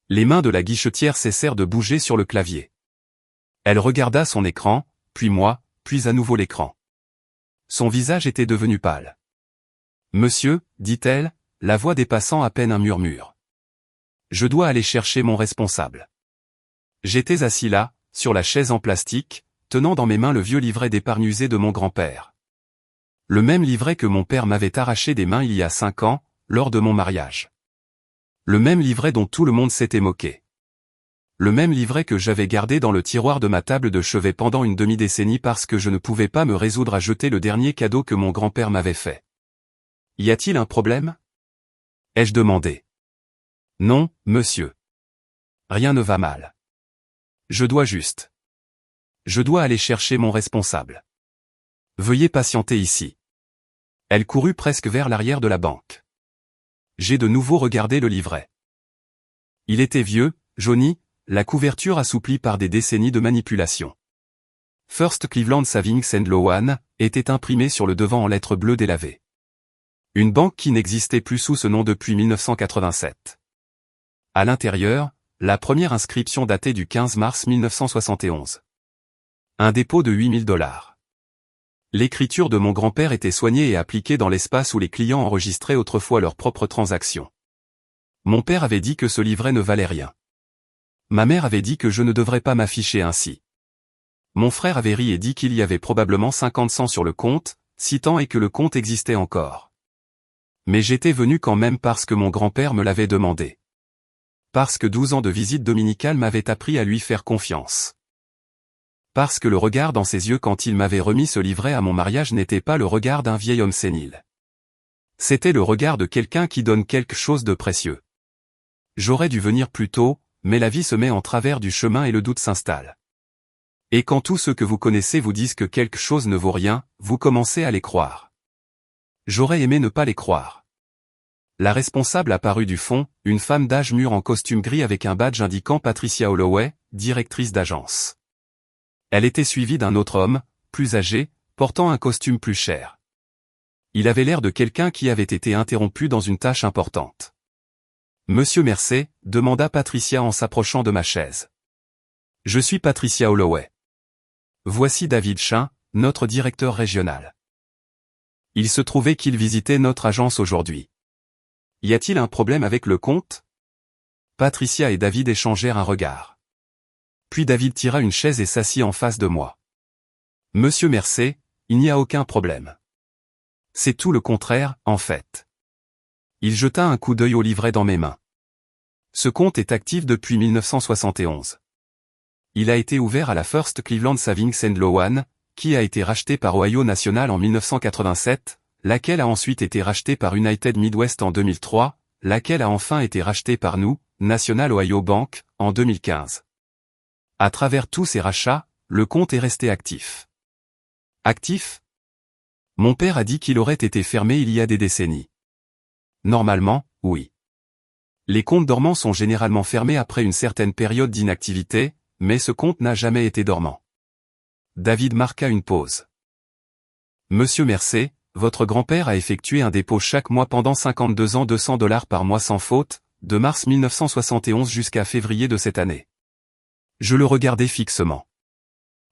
Les mains de la guichetière cessèrent de bouger sur le clavier. Elle regarda son écran, puis moi, puis à nouveau l'écran. Son visage était devenu pâle. « Monsieur, dit-elle, la voix dépassant à peine un murmure. Je dois aller chercher mon responsable. » J'étais assis là, sur la chaise en plastique, tenant dans mes mains le vieux livret d'épargne usé de mon grand-père. Le même livret que mon père m'avait arraché des mains il y a 5 ans, lors de mon mariage. Le même livret dont tout le monde s'était moqué. Le même livret que j'avais gardé dans le tiroir de ma table de chevet pendant une demi-décennie parce que je ne pouvais pas me résoudre à jeter le dernier cadeau que mon grand-père m'avait fait. « Y a-t-il un problème » ai-je demandé. « Non, monsieur. Rien ne va mal. Je dois aller chercher mon responsable. Veuillez patienter ici. » Elle courut presque vers l'arrière de la banque. J'ai de nouveau regardé le livret. Il était vieux, jauni, la couverture assouplie par des décennies de manipulation. First Cleveland Savings and Loan était imprimé sur le devant en lettres bleues délavées. Une banque qui n'existait plus sous ce nom depuis 1987. À l'intérieur, la première inscription datée du 15 mars 1971. Un dépôt de $8 000. L'écriture de mon grand-père était soignée et appliquée dans l'espace où les clients enregistraient autrefois leurs propres transactions. Mon père avait dit que ce livret ne valait rien. Ma mère avait dit que je ne devrais pas m'afficher ainsi. Mon frère avait ri et dit qu'il y avait probablement 50 cents sur le compte, citant et que le compte existait encore. Mais j'étais venu quand même parce que mon grand-père me l'avait demandé. Parce que 12 ans de visite dominicale m'avaient appris à lui faire confiance. Parce que le regard dans ses yeux quand il m'avait remis ce livret à mon mariage n'était pas le regard d'un vieil homme sénile. C'était le regard de quelqu'un qui donne quelque chose de précieux. J'aurais dû venir plus tôt, mais la vie se met en travers du chemin et le doute s'installe. Et quand tous ceux que vous connaissez vous disent que quelque chose ne vaut rien, vous commencez à les croire. J'aurais aimé ne pas les croire. La responsable apparut du fond, une femme d'âge mûr en costume gris avec un badge indiquant Patricia Holloway, directrice d'agence. Elle était suivie d'un autre homme, plus âgé, portant un costume plus cher. Il avait l'air de quelqu'un qui avait été interrompu dans une tâche importante. « Monsieur Mercey » demanda Patricia en s'approchant de ma chaise. « Je suis Patricia Holloway. Voici David Chin, notre directeur régional. Il se trouvait qu'il visitait notre agence aujourd'hui. Y a-t-il un problème avec le compte ?» Patricia et David échangèrent un regard. Puis David tira une chaise et s'assit en face de moi. « Monsieur Mercey, il n'y a aucun problème. C'est tout le contraire, en fait. » Il jeta un coup d'œil au livret dans mes mains. Ce compte est actif depuis 1971. Il a été ouvert à la First Cleveland Savings and Loan, qui a été rachetée par Ohio National en 1987, laquelle a ensuite été rachetée par United Midwest en 2003, laquelle a enfin été rachetée par nous, National Ohio Bank, en 2015. À travers tous ces rachats, le compte est resté actif. Actif ? Mon père a dit qu'il aurait été fermé il y a des décennies. Normalement, oui. Les comptes dormants sont généralement fermés après une certaine période d'inactivité, mais ce compte n'a jamais été dormant. David marqua une pause. Monsieur Mercey, votre grand-père a effectué un dépôt chaque mois pendant 52 ans $200 par mois sans faute, de mars 1971 jusqu'à février de cette année. Je le regardais fixement.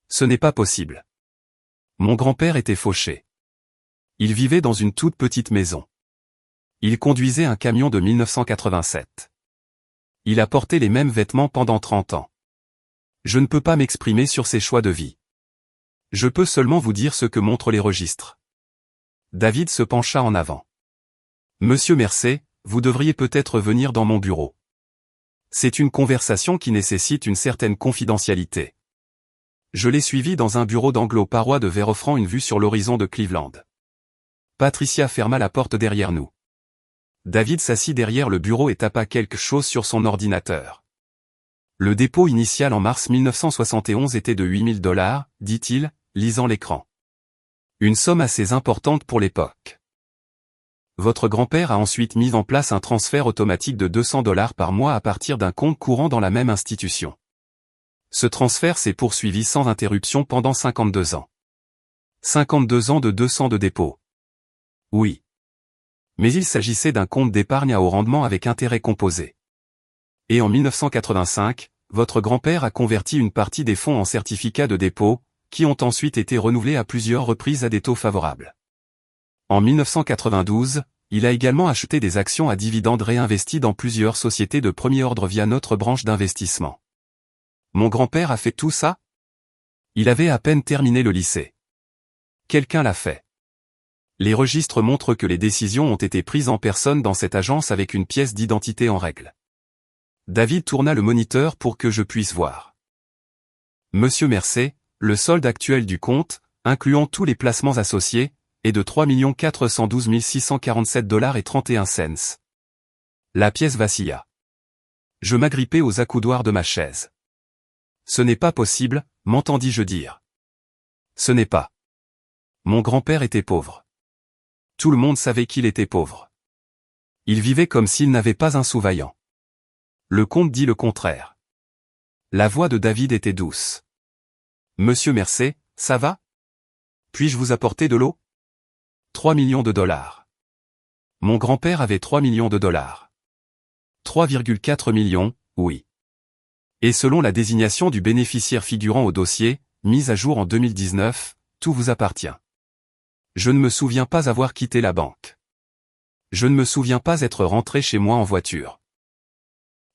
Ce n'est pas possible. Mon grand-père était fauché. Il vivait dans une toute petite maison. Il conduisait un camion de 1987. Il a porté les mêmes vêtements pendant 30 ans. Je ne peux pas m'exprimer sur ses choix de vie. Je peux seulement vous dire ce que montrent les registres. David se pencha en avant. Monsieur Mercey, vous devriez peut-être venir dans mon bureau. C'est une conversation qui nécessite une certaine confidentialité. Je l'ai suivi dans un bureau d'angle aux parois de verre offrant une vue sur l'horizon de Cleveland. Patricia ferma la porte derrière nous. David s'assit derrière le bureau et tapa quelque chose sur son ordinateur. Le dépôt initial en mars 1971 était de $8 000, dit-il, lisant l'écran. Une somme assez importante pour l'époque. Votre grand-père a ensuite mis en place un transfert automatique de $200 par mois à partir d'un compte courant dans la même institution. Ce transfert s'est poursuivi sans interruption pendant 52 ans. 52 ans de 200 de dépôt. Oui. Mais il s'agissait d'un compte d'épargne à haut rendement avec intérêt composé. et en 1985, votre grand-père a converti une partie des fonds en certificats de dépôt, qui ont ensuite été renouvelés à plusieurs reprises à des taux favorables. En 1992, il a également acheté des actions à dividendes réinvesties dans plusieurs sociétés de premier ordre via notre branche d'investissement. Mon grand-père a fait tout ça? Il avait à peine terminé le lycée. Quelqu'un l'a fait. Les registres montrent que les décisions ont été prises en personne dans cette agence avec une pièce d'identité en règle. David tourna le moniteur pour que je puisse voir. Monsieur Mercé, le solde actuel du compte, incluant tous les placements associés, est de 3 412 647 $ et 31 cents. La pièce vacilla. Je m'agrippai aux accoudoirs de ma chaise. Ce n'est pas possible, m'entendis-je dire. Ce n'est pas. Mon grand-père était pauvre. Tout le monde savait qu'il était pauvre. Il vivait comme s'il n'avait pas un sou vaillant. Le comte dit le contraire. La voix de David était douce. Monsieur Mercé, ça va? Puis-je vous apporter de l'eau? 3 millions de $. Mon grand-père avait 3 millions de $. 3,4 millions, oui. Et selon la désignation du bénéficiaire figurant au dossier, mise à jour en 2019, tout vous appartient. Je ne me souviens pas avoir quitté la banque. Je ne me souviens pas être rentré chez moi en voiture.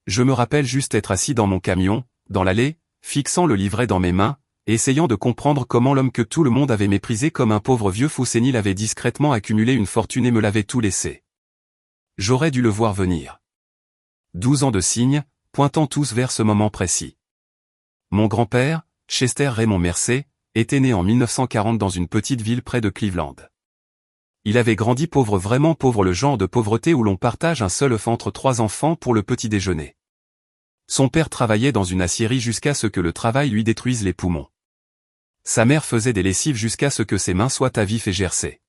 Je me rappelle juste être assis dans mon camion, dans l'allée, fixant le livret dans mes mains, essayant de comprendre comment l'homme que tout le monde avait méprisé comme un pauvre vieux fou sénile avait discrètement accumulé une fortune et me l'avait tout laissé. J'aurais dû le voir venir. 12 ans de signes, pointant tous vers ce moment précis. Mon grand-père, Chester Raymond Mercé, était né en 1940 dans une petite ville près de Cleveland. Il avait grandi pauvre, vraiment pauvre, le genre de pauvreté où l'on partage un seul œuf entre 3 enfants pour le petit déjeuner. Son père travaillait dans une aciérie jusqu'à ce que le travail lui détruise les poumons. Sa mère faisait des lessives jusqu'à ce que ses mains soient à vif et gercées.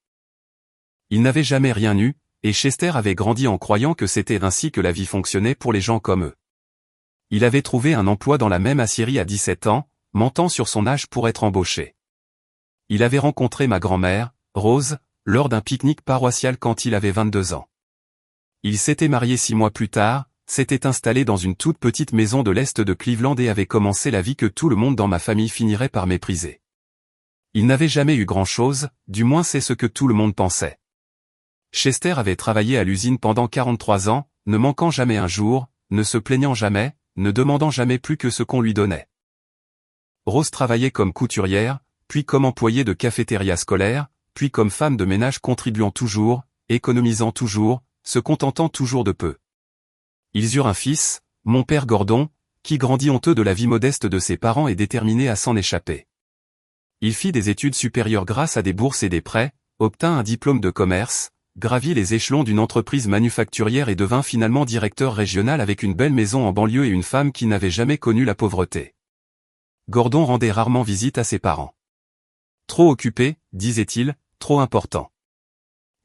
Il n'avait jamais rien eu, et Chester avait grandi en croyant que c'était ainsi que la vie fonctionnait pour les gens comme eux. Il avait trouvé un emploi dans la même aciérie à 17 ans, mentant sur son âge pour être embauché. Il avait rencontré ma grand-mère, Rose, lors d'un pique-nique paroissial quand il avait 22 ans. Il s'était marié 6 mois plus tard, s'était installé dans une toute petite maison de l'est de Cleveland et avait commencé la vie que tout le monde dans ma famille finirait par mépriser. Il n'avait jamais eu grand-chose, du moins c'est ce que tout le monde pensait. Chester avait travaillé à l'usine pendant 43 ans, ne manquant jamais un jour, ne se plaignant jamais, ne demandant jamais plus que ce qu'on lui donnait. Rose travaillait comme couturière, puis comme employée de cafétéria scolaire, puis comme femme de ménage, contribuant toujours, économisant toujours, se contentant toujours de peu. Ils eurent un fils, mon père Gordon, qui grandit honteux de la vie modeste de ses parents et déterminé à s'en échapper. Il fit des études supérieures grâce à des bourses et des prêts, obtint un diplôme de commerce, gravit les échelons d'une entreprise manufacturière et devint finalement directeur régional avec une belle maison en banlieue et une femme qui n'avait jamais connu la pauvreté. Gordon rendait rarement visite à ses parents. Trop occupé, disait-il, trop important.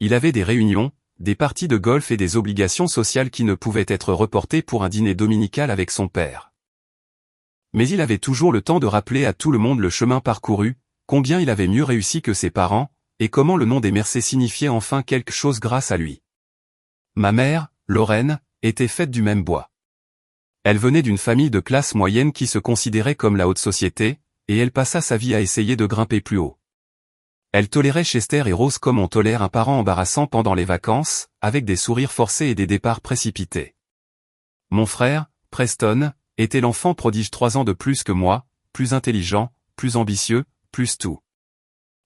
Il avait des réunions, des parties de golf et des obligations sociales qui ne pouvaient être reportées pour un dîner dominical avec son père. Mais il avait toujours le temps de rappeler à tout le monde le chemin parcouru, combien il avait mieux réussi que ses parents, et comment le nom des Mercé signifiait enfin quelque chose grâce à lui. Ma mère, Lorraine, était faite du même bois. Elle venait d'une famille de classe moyenne qui se considérait comme la haute société, et elle passa sa vie à essayer de grimper plus haut. Elle tolérait Chester et Rose comme on tolère un parent embarrassant pendant les vacances, avec des sourires forcés et des départs précipités. Mon frère, Preston, était l'enfant prodige 3 ans de plus que moi, plus intelligent, plus ambitieux, plus tout.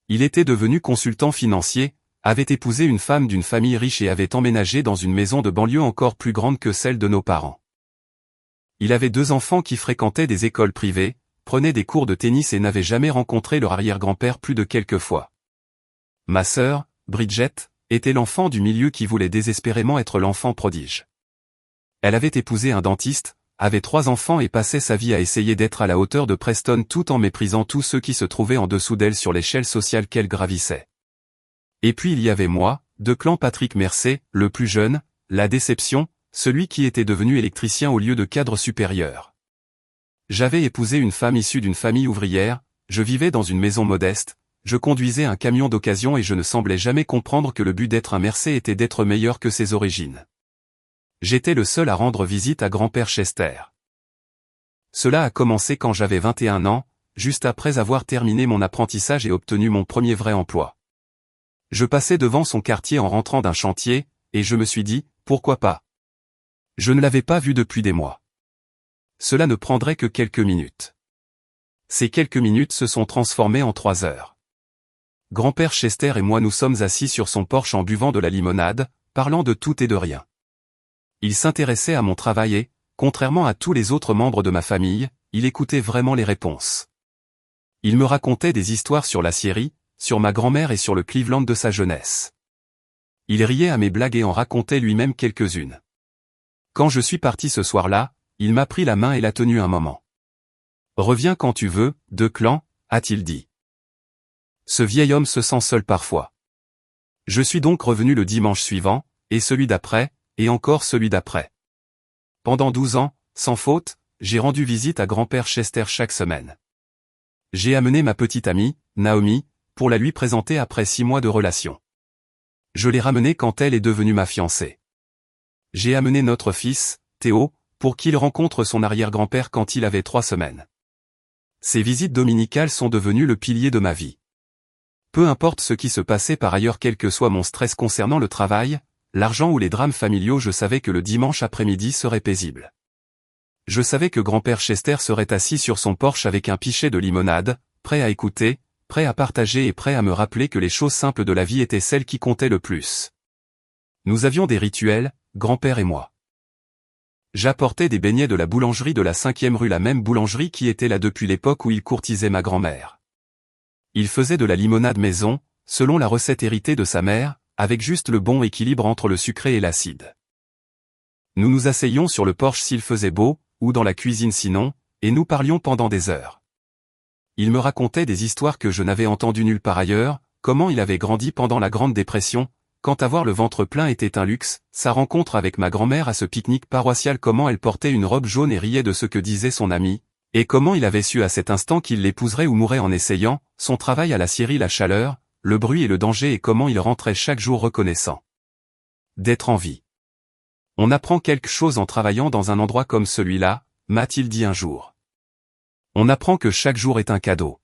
Il était devenu consultant financier, avait épousé une femme d'une famille riche et avait emménagé dans une maison de banlieue encore plus grande que celle de nos parents. Il avait 2 enfants qui fréquentaient des écoles privées, prenaient des cours de tennis et n'avaient jamais rencontré leur arrière-grand-père plus de quelques fois. Ma sœur, Bridget, était l'enfant du milieu qui voulait désespérément être l'enfant prodige. Elle avait épousé un dentiste, avait 3 enfants et passait sa vie à essayer d'être à la hauteur de Preston tout en méprisant tous ceux qui se trouvaient en dessous d'elle sur l'échelle sociale qu'elle gravissait. Et puis il y avait moi, de clan Patrick Mercé, le plus jeune, la déception, celui qui était devenu électricien au lieu de cadre supérieur. J'avais épousé une femme issue d'une famille ouvrière, je vivais dans une maison modeste, je conduisais un camion d'occasion et je ne semblais jamais comprendre que le but d'être un Mercé était d'être meilleur que ses origines. J'étais le seul à rendre visite à grand-père Chester. Cela a commencé quand j'avais 21 ans, juste après avoir terminé mon apprentissage et obtenu mon premier vrai emploi. Je passais devant son quartier en rentrant d'un chantier, et je me suis dit, pourquoi pas? Je ne l'avais pas vu depuis des mois. Cela ne prendrait que quelques minutes. Ces quelques minutes se sont transformées en 3 heures. Grand-père Chester et moi nous sommes assis sur son porche en buvant de la limonade, parlant de tout et de rien. Il s'intéressait à mon travail et, contrairement à tous les autres membres de ma famille, il écoutait vraiment les réponses. Il me racontait des histoires sur l'acierie, sur ma grand-mère et sur le Cleveland de sa jeunesse. Il riait à mes blagues et en racontait lui-même quelques-unes. Quand je suis parti ce soir-là, il m'a pris la main et l'a tenue un moment. « Reviens quand tu veux, Declan », a-t-il dit. Ce vieil homme se sent seul parfois. Je suis donc revenu le dimanche suivant, et celui d'après, et encore celui d'après. Pendant 12 ans, sans faute, j'ai rendu visite à grand-père Chester chaque semaine. J'ai amené ma petite amie, Naomi, pour la lui présenter après 6 mois de relation. Je l'ai ramenée quand elle est devenue ma fiancée. J'ai amené notre fils, Théo, pour qu'il rencontre son arrière-grand-père quand il avait 3 semaines. Ces visites dominicales sont devenues le pilier de ma vie. Peu importe ce qui se passait par ailleurs, quel que soit mon stress concernant le travail, l'argent ou les drames familiaux, je savais que le dimanche après-midi serait paisible. Je savais que grand-père Chester serait assis sur son porche avec un pichet de limonade, prêt à écouter, prêt à partager et prêt à me rappeler que les choses simples de la vie étaient celles qui comptaient le plus. Nous avions des rituels, grand-père et moi. J'apportais des beignets de la boulangerie de la 5e rue, la même boulangerie qui était là depuis l'époque où il courtisait ma grand-mère. Il faisait de la limonade maison, selon la recette héritée de sa mère, avec juste le bon équilibre entre le sucré et l'acide. Nous nous asseyions sur le porche s'il faisait beau, ou dans la cuisine sinon, et nous parlions pendant des heures. Il me racontait des histoires que je n'avais entendues nulle part ailleurs, comment il avait grandi pendant la Grande Dépression, quand avoir le ventre plein était un luxe, sa rencontre avec ma grand-mère à ce pique-nique paroissial, comment elle portait une robe jaune et riait de ce que disait son ami, et comment il avait su à cet instant qu'il l'épouserait ou mourrait en essayant, son travail à l'acierie, la chaleur, le bruit et le danger, et comment il rentrait chaque jour reconnaissant d'être en vie. On apprend quelque chose en travaillant dans un endroit comme celui-là, m'a-t-il dit un jour. On apprend que chaque jour est un cadeau.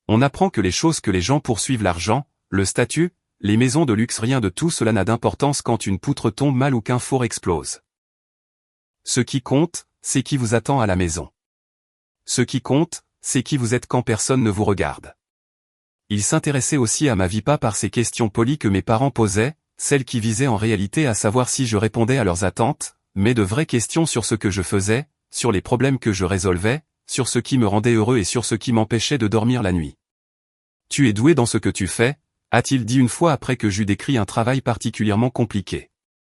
On apprend que les choses que les gens poursuivent, l'argent, le statut, les maisons de luxe, rien de tout cela n'a d'importance quand une poutre tombe mal ou qu'un four explose. Ce qui compte, c'est qui vous attend à la maison. Ce qui compte, c'est qui vous êtes quand personne ne vous regarde. Il s'intéressait aussi à ma vie, pas par ces questions polies que mes parents posaient, celles qui visaient en réalité à savoir si je répondais à leurs attentes, mais de vraies questions sur ce que je faisais, sur les problèmes que je résolvais, sur ce qui me rendait heureux et sur ce qui m'empêchait de dormir la nuit. « Tu es doué dans ce que tu fais », a-t-il dit une fois après que j'eus décrit un travail particulièrement compliqué.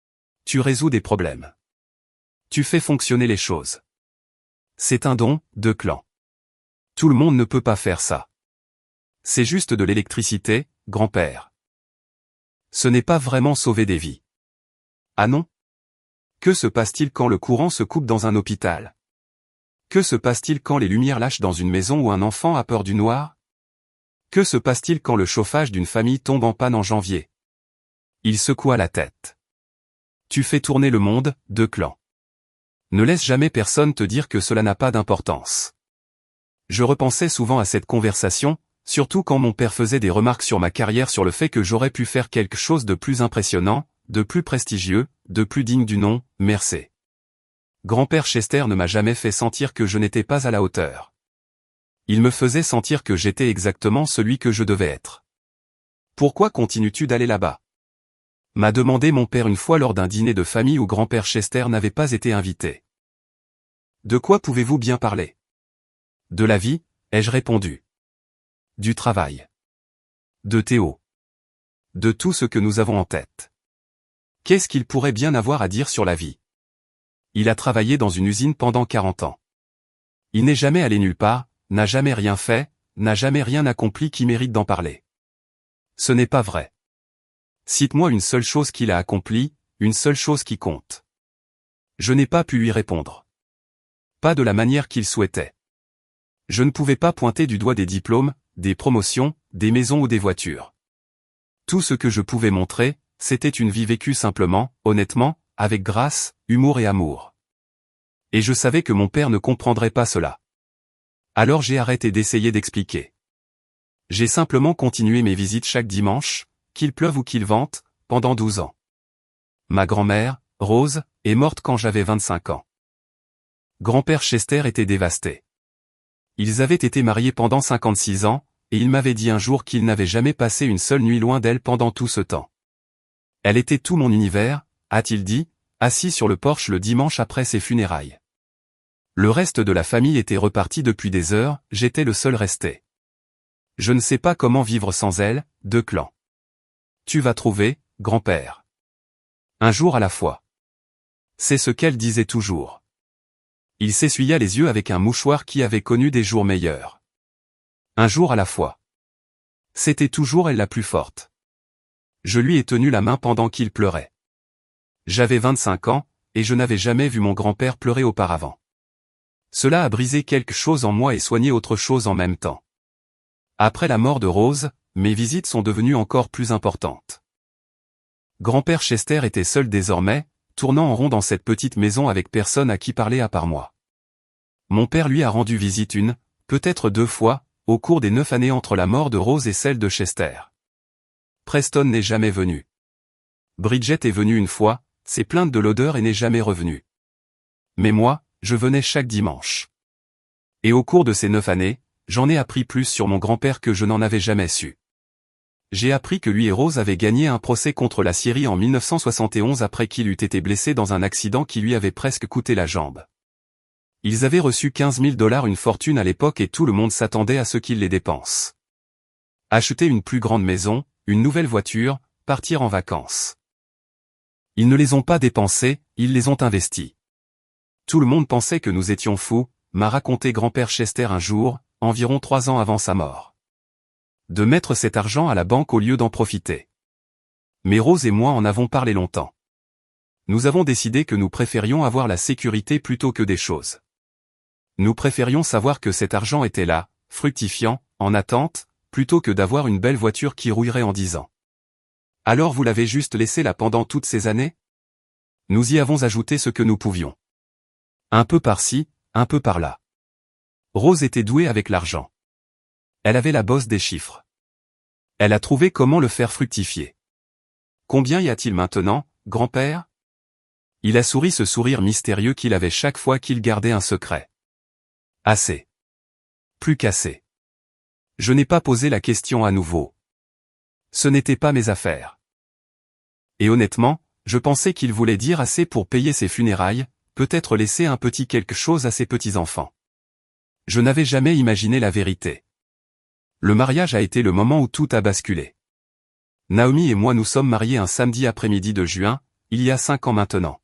« Tu résous des problèmes. Tu fais fonctionner les choses. C'est un don, Declan. Tout le monde ne peut pas faire ça. C'est juste de l'électricité, grand-père. Ce n'est pas vraiment sauver des vies. Ah non? Que se passe-t-il quand le courant se coupe dans un hôpital? Que se passe-t-il quand les lumières lâchent dans une maison où un enfant a peur du noir? Que se passe-t-il quand le chauffage d'une famille tombe en panne en janvier? Il secoua la tête. Tu fais tourner le monde, Declan. Ne laisse jamais personne te dire que cela n'a pas d'importance. Je repensais souvent à cette conversation, surtout quand mon père faisait des remarques sur ma carrière, sur le fait que j'aurais pu faire quelque chose de plus impressionnant, de plus prestigieux, de plus digne du nom, merci. Grand-père Chester ne m'a jamais fait sentir que je n'étais pas à la hauteur. Il me faisait sentir que j'étais exactement celui que je devais être. « Pourquoi continues-tu d'aller là-bas » m'a demandé mon père une fois lors d'un dîner de famille où grand-père Chester n'avait pas été invité. « De quoi pouvez-vous bien parler ?»« De la vie, ai-je répondu. Du travail. De Théo. De tout ce que nous avons en tête. Qu'est-ce qu'il pourrait bien avoir à dire sur la vie? Il a travaillé dans une usine pendant 40 ans. Il n'est jamais allé nulle part, n'a jamais rien fait, n'a jamais rien accompli qui mérite d'en parler. Ce n'est pas vrai. Cite-moi une seule chose qu'il a accomplie, une seule chose qui compte. Je n'ai pas pu lui répondre. Pas de la manière qu'il souhaitait. Je ne pouvais pas pointer du doigt des diplômes, des promotions, des maisons ou des voitures. Tout ce que je pouvais montrer, c'était une vie vécue simplement, honnêtement, avec grâce, humour et amour. Et je savais que mon père ne comprendrait pas cela. Alors j'ai arrêté d'essayer d'expliquer. J'ai simplement continué mes visites chaque dimanche, qu'il pleuve ou qu'il vente, pendant 12 ans. Ma grand-mère, Rose, est morte quand j'avais 25 ans. Grand-père Chester était dévasté. Ils avaient été mariés pendant 56 ans, et il m'avait dit un jour qu'il n'avait jamais passé une seule nuit loin d'elle pendant tout ce temps. Elle était tout mon univers, a-t-il dit, assis sur le porche le dimanche après ses funérailles. Le reste de la famille était reparti depuis des heures, j'étais le seul resté. Je ne sais pas comment vivre sans elle, de clan. Tu vas trouver, grand-père. Un jour à la fois. C'est ce qu'elle disait toujours. Il s'essuya les yeux avec un mouchoir qui avait connu des jours meilleurs. Un jour à la fois. C'était toujours elle la plus forte. Je lui ai tenu la main pendant qu'il pleurait. J'avais 25 ans, et je n'avais jamais vu mon grand-père pleurer auparavant. Cela a brisé quelque chose en moi et soigné autre chose en même temps. Après la mort de Rose, mes visites sont devenues encore plus importantes. Grand-père Chester était seul désormais, tournant en rond dans cette petite maison avec personne à qui parler à part moi. Mon père lui a rendu visite une, peut-être 2 fois, au cours des 9 années entre la mort de Rose et celle de Chester. Preston n'est jamais venu. Bridget est venue une fois, s'est plainte de l'odeur et n'est jamais revenue. Mais moi, je venais chaque dimanche. Et au cours de ces 9 années, j'en ai appris plus sur mon grand-père que je n'en avais jamais su. J'ai appris que lui et Rose avaient gagné un procès contre la Syrie en 1971 après qu'il eût été blessé dans un accident qui lui avait presque coûté la jambe. Ils avaient reçu 15 000 $, une fortune à l'époque et tout le monde s'attendait à ce qu'ils les dépensent. Acheter une plus grande maison, une nouvelle voiture, partir en vacances. Ils ne les ont pas dépensés, ils les ont investis. Tout le monde pensait que nous étions fous, m'a raconté grand-père Chester un jour, environ 3 ans avant sa mort. De mettre cet argent à la banque au lieu d'en profiter. Mais Rose et moi en avons parlé longtemps. Nous avons décidé que nous préférions avoir la sécurité plutôt que des choses. Nous préférions savoir que cet argent était là, fructifiant, en attente, plutôt que d'avoir une belle voiture qui rouillerait en 10 ans. Alors vous l'avez juste laissé là pendant toutes ces années? Nous y avons ajouté ce que nous pouvions. Un peu par-ci, un peu par-là. Rose était douée avec l'argent. Elle avait la bosse des chiffres. Elle a trouvé comment le faire fructifier. Combien y a-t-il maintenant, grand-père? Il a souri ce sourire mystérieux qu'il avait chaque fois qu'il gardait un secret. Assez. Plus qu'assez. Je n'ai pas posé la question à nouveau. Ce n'était pas mes affaires. Et honnêtement, je pensais qu'il voulait dire assez pour payer ses funérailles, peut-être laisser un petit quelque chose à ses petits-enfants. Je n'avais jamais imaginé la vérité. Le mariage a été le moment où tout a basculé. Naomi et moi nous sommes mariés un samedi après-midi de juin, il y a 5 ans maintenant.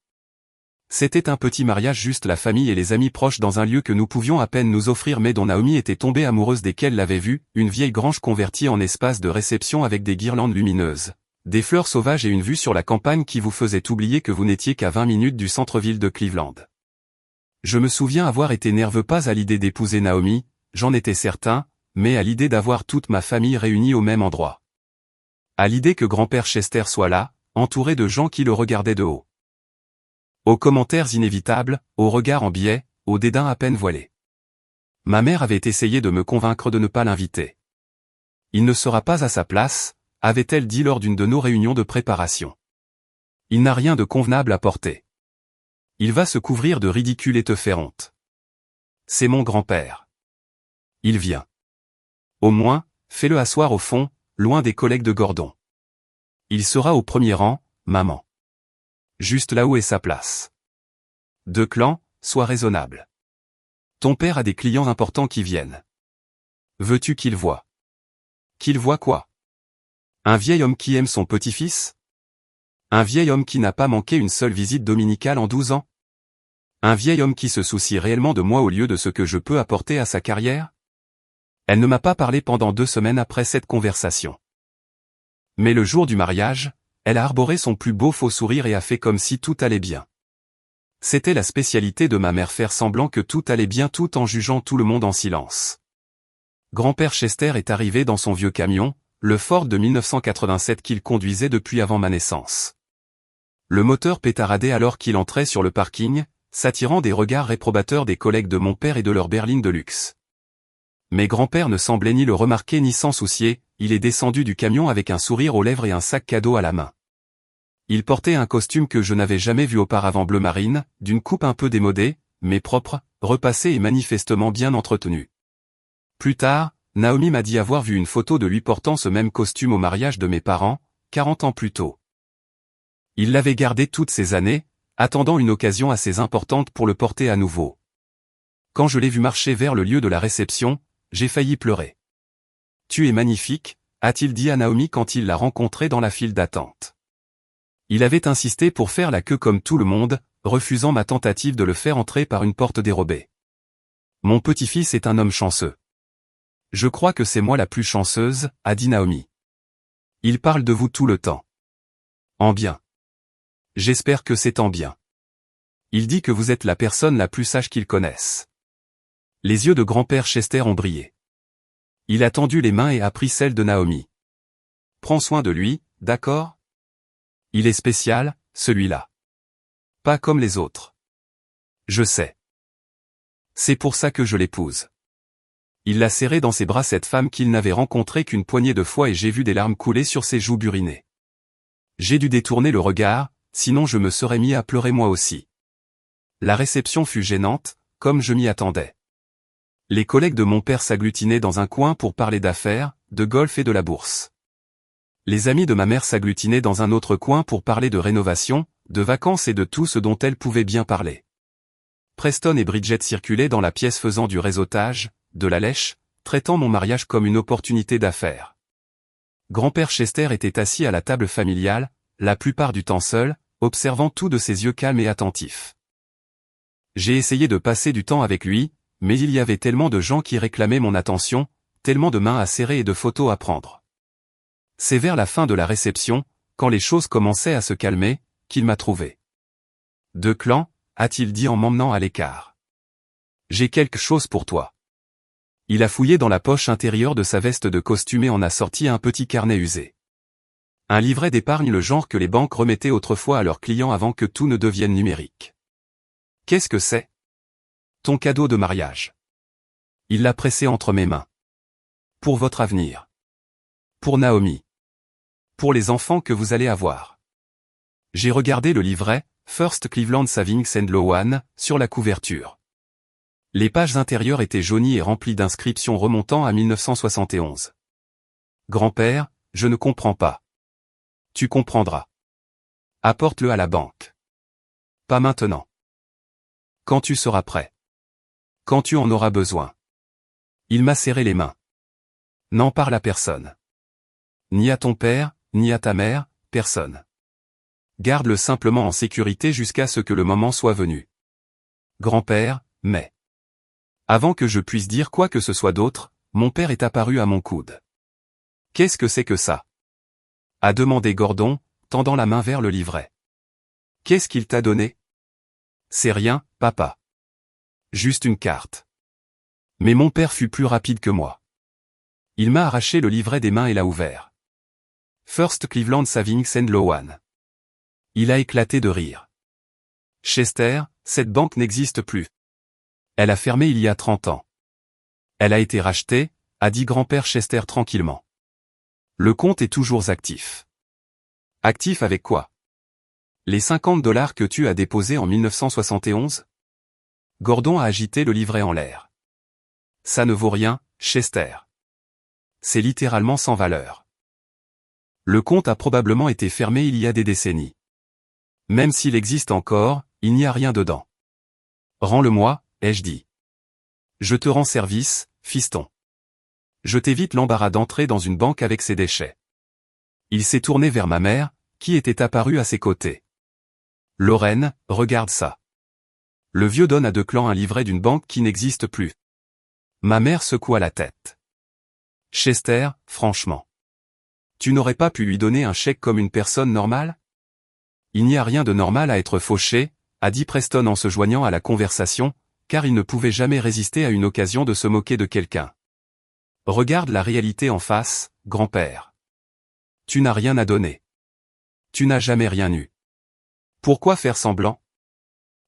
C'était un petit mariage juste la famille et les amis proches dans un lieu que nous pouvions à peine nous offrir mais dont Naomi était tombée amoureuse dès qu'elle l'avait vu, une vieille grange convertie en espace de réception avec des guirlandes lumineuses, des fleurs sauvages et une vue sur la campagne qui vous faisait oublier que vous n'étiez qu'à 20 minutes du centre-ville de Cleveland. Je me souviens avoir été nerveux pas à l'idée d'épouser Naomi, j'en étais certain, mais à l'idée d'avoir toute ma famille réunie au même endroit. À l'idée que grand-père Chester soit là, entouré de gens qui le regardaient de haut. Aux commentaires inévitables, aux regards en biais, aux dédains à peine voilés. Ma mère avait essayé de me convaincre de ne pas l'inviter. Il ne sera pas à sa place, avait-elle dit lors d'une de nos réunions de préparation. Il n'a rien de convenable à porter. Il va se couvrir de ridicule et te faire honte. C'est mon grand-père. Il vient. Au moins, fais-le asseoir au fond, loin des collègues de Gordon. Il sera au premier rang, maman. Juste là où est sa place. De clan, sois raisonnable. Ton père a des clients importants qui viennent. Veux-tu qu'il voie? Qu'il voie quoi? Un vieil homme qui aime son petit-fils? Un vieil homme qui n'a pas manqué une seule visite dominicale en 12 ans? Un vieil homme qui se soucie réellement de moi au lieu de ce que je peux apporter à sa carrière? Elle ne m'a pas parlé pendant 2 semaines après cette conversation. Mais le jour du mariage, elle a arboré son plus beau faux sourire et a fait comme si tout allait bien. C'était la spécialité de ma mère, faire semblant que tout allait bien tout en jugeant tout le monde en silence. Grand-père Chester est arrivé dans son vieux camion, le Ford de 1987 qu'il conduisait depuis avant ma naissance. Le moteur pétaradait alors qu'il entrait sur le parking, s'attirant des regards réprobateurs des collègues de mon père et de leur berline de luxe. Mais grand-père ne semblait ni le remarquer ni s'en soucier, il est descendu du camion avec un sourire aux lèvres et un sac cadeau à la main. Il portait un costume que je n'avais jamais vu auparavant bleu marine, d'une coupe un peu démodée, mais propre, repassée et manifestement bien entretenue. Plus tard, Naomi m'a dit avoir vu une photo de lui portant ce même costume au mariage de mes parents, 40 ans plus tôt. Il l'avait gardé toutes ces années, attendant une occasion assez importante pour le porter à nouveau. Quand je l'ai vu marcher vers le lieu de la réception, j'ai failli pleurer. « Tu es magnifique », a-t-il dit à Naomi quand il l'a rencontrée dans la file d'attente. Il avait insisté pour faire la queue comme tout le monde, refusant ma tentative de le faire entrer par une porte dérobée. Mon petit-fils est un homme chanceux. Je crois que c'est moi la plus chanceuse, a dit Naomi. Il parle de vous tout le temps. En bien. J'espère que c'est en bien. Il dit que vous êtes la personne la plus sage qu'il connaisse. Les yeux de grand-père Chester ont brillé. Il a tendu les mains et a pris celles de Naomi. Prends soin de lui, d'accord ? Il est spécial, celui-là. Pas comme les autres. Je sais. C'est pour ça que je l'épouse. Il l'a serré dans ses bras cette femme qu'il n'avait rencontrée qu'une poignée de fois et j'ai vu des larmes couler sur ses joues burinées. J'ai dû détourner le regard, sinon je me serais mis à pleurer moi aussi. La réception fut gênante, comme je m'y attendais. Les collègues de mon père s'agglutinaient dans un coin pour parler d'affaires, de golf et de la bourse. Les amis de ma mère s'agglutinaient dans un autre coin pour parler de rénovation, de vacances et de tout ce dont elles pouvaient bien parler. Preston et Bridget circulaient dans la pièce faisant du réseautage, de la lèche, traitant mon mariage comme une opportunité d'affaires. Grand-père Chester était assis à la table familiale, la plupart du temps seul, observant tout de ses yeux calmes et attentifs. J'ai essayé de passer du temps avec lui, mais il y avait tellement de gens qui réclamaient mon attention, tellement de mains à serrer et de photos à prendre. C'est vers la fin de la réception, quand les choses commençaient à se calmer, qu'il m'a trouvé. « Declan », a-t-il dit en m'emmenant à l'écart. « J'ai quelque chose pour toi. » Il a fouillé dans la poche intérieure de sa veste de costume et en a sorti un petit carnet usé. Un livret d'épargne, le genre que les banques remettaient autrefois à leurs clients avant que tout ne devienne numérique. « Qu'est-ce que c'est ? » Ton cadeau de mariage. Il l'a pressé entre mes mains. Pour votre avenir. Pour Naomi. Pour les enfants que vous allez avoir. J'ai regardé le livret, First Cleveland Savings and Loan, sur la couverture. Les pages intérieures étaient jaunies et remplies d'inscriptions remontant à 1971. Grand-père, je ne comprends pas. Tu comprendras. Apporte-le à la banque. Pas maintenant. Quand tu seras prêt. Quand tu en auras besoin. Il m'a serré les mains. N'en parle à personne. Ni à ton père, ni à ta mère, personne. Garde-le simplement en sécurité jusqu'à ce que le moment soit venu. Grand-père, mais... Avant que je puisse dire quoi que ce soit d'autre, mon père est apparu à mon coude. « Qu'est-ce que c'est que ça ?» a demandé Gordon, tendant la main vers le livret. « Qu'est-ce qu'il t'a donné ?»« C'est rien, papa. Juste une carte. » Mais mon père fut plus rapide que moi. Il m'a arraché le livret des mains et l'a ouvert. First Cleveland Savings and Loan. Il a éclaté de rire. Chester, cette banque n'existe plus. Elle a fermé il y a 30 ans. Elle a été rachetée, a dit grand-père Chester tranquillement. Le compte est toujours actif. Actif avec quoi? Les $50 que tu as déposés en 1971? Gordon a agité le livret en l'air. Ça ne vaut rien, Chester. C'est littéralement sans valeur. Le compte a probablement été fermé il y a des décennies. Même s'il existe encore, il n'y a rien dedans. Rends-le-moi, ai-je dit. Je te rends service, fiston. Je t'évite l'embarras d'entrer dans une banque avec ces déchets. Il s'est tourné vers ma mère, qui était apparue à ses côtés. Lorraine, regarde ça. Le vieux donne à Declan un livret d'une banque qui n'existe plus. Ma mère secoua la tête. Chester, franchement. Tu n'aurais pas pu lui donner un chèque comme une personne normale? Il n'y a rien de normal à être fauché, a dit Preston en se joignant à la conversation, car il ne pouvait jamais résister à une occasion de se moquer de quelqu'un. Regarde la réalité en face, grand-père. Tu n'as rien à donner. Tu n'as jamais rien eu. Pourquoi faire semblant?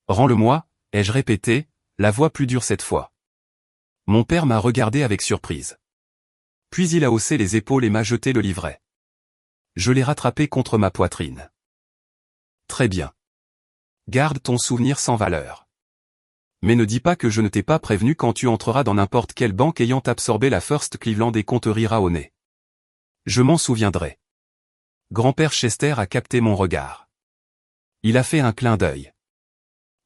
Rends-le-moi, ai-je répété, la voix plus dure cette fois. Mon père m'a regardé avec surprise. Puis il a haussé les épaules et m'a jeté le livret. Je l'ai rattrapé contre ma poitrine. Très bien. Garde ton souvenir sans valeur. Mais ne dis pas que je ne t'ai pas prévenu quand tu entreras dans n'importe quelle banque ayant absorbé la First Cleveland et qu'on te rira au nez. Je m'en souviendrai. Grand-père Chester a capté mon regard. Il a fait un clin d'œil.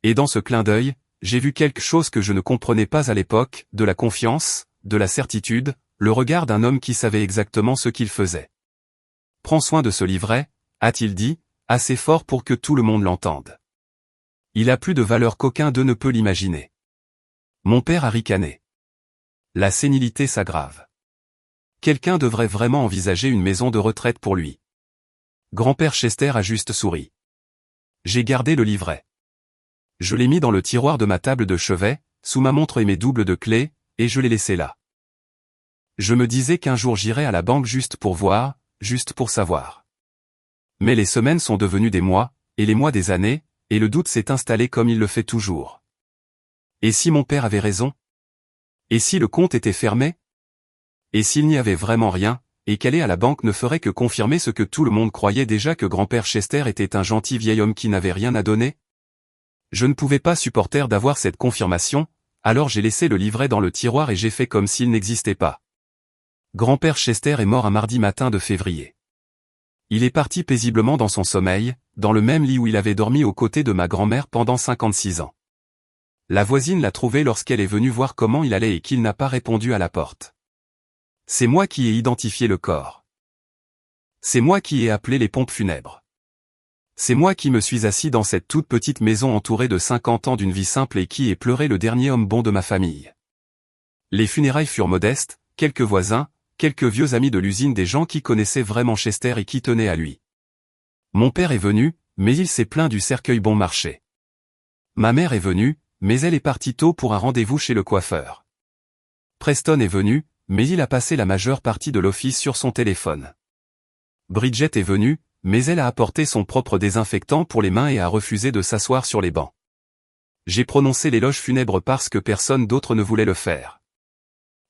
Et dans ce clin d'œil, j'ai vu quelque chose que je ne comprenais pas à l'époque, de la confiance, de la certitude, le regard d'un homme qui savait exactement ce qu'il faisait. Prends soin de ce livret, a-t-il dit, assez fort pour que tout le monde l'entende. Il a plus de valeur qu'aucun d'eux ne peut l'imaginer. Mon père a ricané. La sénilité s'aggrave. Quelqu'un devrait vraiment envisager une maison de retraite pour lui. Grand-père Chester a juste souri. J'ai gardé le livret. Je l'ai mis dans le tiroir de ma table de chevet, sous ma montre et mes doubles de clés, et je l'ai laissé là. Je me disais qu'un jour j'irais à la banque juste pour voir, juste pour savoir. Mais les semaines sont devenues des mois, et les mois des années, et le doute s'est installé comme il le fait toujours. Et si mon père avait raison? Et si le compte était fermé? Et s'il n'y avait vraiment rien, et qu'aller à la banque ne ferait que confirmer ce que tout le monde croyait déjà que grand-père Chester était un gentil vieil homme qui n'avait rien à donner? Je ne pouvais pas supporter d'avoir cette confirmation, alors j'ai laissé le livret dans le tiroir et j'ai fait comme s'il n'existait pas. Grand-père Chester est mort un mardi matin de février. Il est parti paisiblement dans son sommeil, dans le même lit où il avait dormi aux côtés de ma grand-mère pendant 56 ans. La voisine l'a trouvé lorsqu'elle est venue voir comment il allait et qu'il n'a pas répondu à la porte. C'est moi qui ai identifié le corps. C'est moi qui ai appelé les pompes funèbres. C'est moi qui me suis assis dans cette toute petite maison entourée de 50 ans d'une vie simple et qui ai pleuré le dernier homme bon de ma famille. Les funérailles furent modestes, quelques voisins, quelques vieux amis de l'usine, des gens qui connaissaient vraiment Chester et qui tenaient à lui. Mon père est venu, mais il s'est plaint du cercueil bon marché. Ma mère est venue, mais elle est partie tôt pour un rendez-vous chez le coiffeur. Preston est venu, mais il a passé la majeure partie de l'office sur son téléphone. Bridget est venue, mais elle a apporté son propre désinfectant pour les mains et a refusé de s'asseoir sur les bancs. J'ai prononcé l'éloge funèbre parce que personne d'autre ne voulait le faire.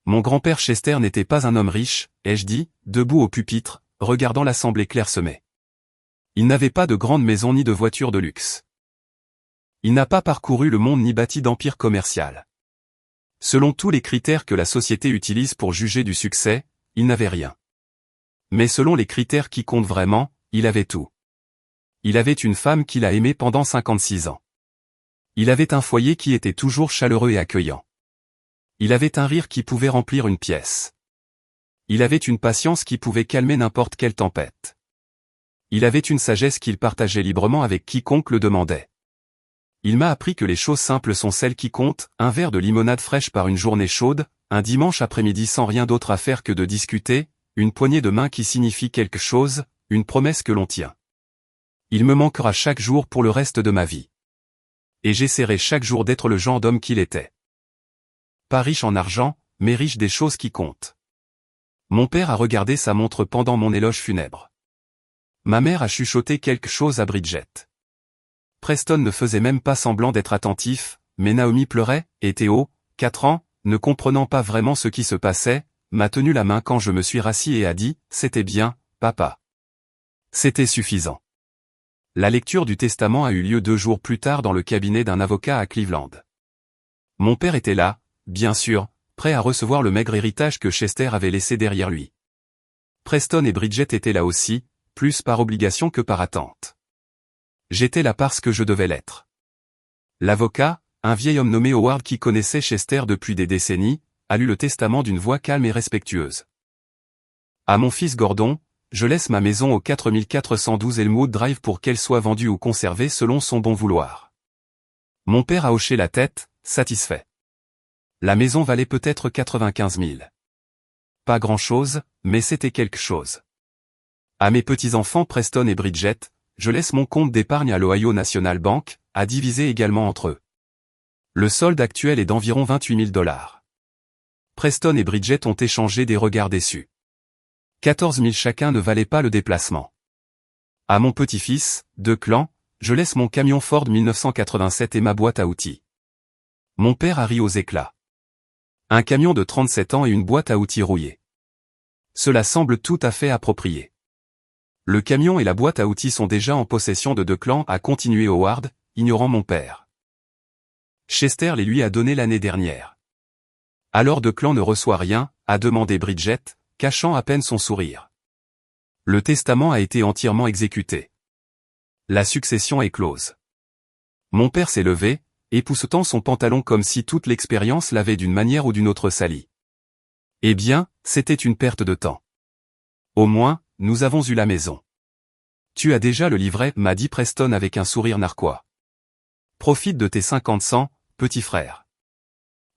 Mon grand-père Chester n'était pas un homme riche, ai-je dit, debout au pupitre, regardant l'assemblée clairsemée. Il n'avait pas de grande maison ni de voiture de luxe. Il n'a pas parcouru le monde ni bâti d'empire commercial. Selon tous les critères que la société utilise pour juger du succès, il n'avait rien. Mais selon les critères qui comptent vraiment, il avait tout. Il avait une femme qu'il a aimée pendant 56 ans. Il avait un foyer qui était toujours chaleureux et accueillant. Il avait un rire qui pouvait remplir une pièce. Il avait une patience qui pouvait calmer n'importe quelle tempête. Il avait une sagesse qu'il partageait librement avec quiconque le demandait. Il m'a appris que les choses simples sont celles qui comptent, un verre de limonade fraîche par une journée chaude, un dimanche après-midi sans rien d'autre à faire que de discuter, une poignée de main qui signifie quelque chose, une promesse que l'on tient. Il me manquera chaque jour pour le reste de ma vie. Et j'essaierai chaque jour d'être le genre d'homme qu'il était. Pas riche en argent, mais riche des choses qui comptent. Mon père a regardé sa montre pendant mon éloge funèbre. Ma mère a chuchoté quelque chose à Bridget. Preston ne faisait même pas semblant d'être attentif, mais Naomi pleurait, et Théo, 4 ans, ne comprenant pas vraiment ce qui se passait, m'a tenu la main quand je me suis rassis et a dit « C'était bien, papa ». C'était suffisant. La lecture du testament a eu lieu 2 jours plus tard dans le cabinet d'un avocat à Cleveland. Mon père était là, bien sûr, prêt à recevoir le maigre héritage que Chester avait laissé derrière lui. Preston et Bridget étaient là aussi, plus par obligation que par attente. J'étais là parce que je devais l'être. L'avocat, un vieil homme nommé Howard qui connaissait Chester depuis des décennies, a lu le testament d'une voix calme et respectueuse. À mon fils Gordon, je laisse ma maison au 4412 Elmwood Drive pour qu'elle soit vendue ou conservée selon son bon vouloir. Mon père a hoché la tête, satisfait. La maison valait peut-être 95 000. Pas grand-chose, mais c'était quelque chose. À mes petits-enfants Preston et Bridget, je laisse mon compte d'épargne à l'Ohio National Bank, à diviser également entre eux. Le solde actuel est d'environ 28 000 $. Preston et Bridget ont échangé des regards déçus. 14 000 chacun ne valait pas le déplacement. À mon petit-fils, 2 clans, Je laisse mon camion Ford 1987 et ma boîte à outils. Mon père a ri aux éclats. Un camion de 37 ans et une boîte à outils rouillée. Cela semble tout à fait approprié. Le camion et la boîte à outils sont déjà en possession de Declan, a continué Howard, ignorant mon père. Chester les lui a donnés l'année dernière. Alors Declan ne reçoit rien, a demandé Bridget, cachant à peine son sourire. Le testament a été entièrement exécuté. La succession est close. Mon père s'est levé, époussetant son pantalon comme si toute l'expérience l'avait d'une manière ou d'une autre sali. Eh bien, c'était une perte de temps. Au moins, nous avons eu la maison. Tu as déjà le livret, m'a dit Preston avec un sourire narquois. Profite de tes 50 cents, petit frère.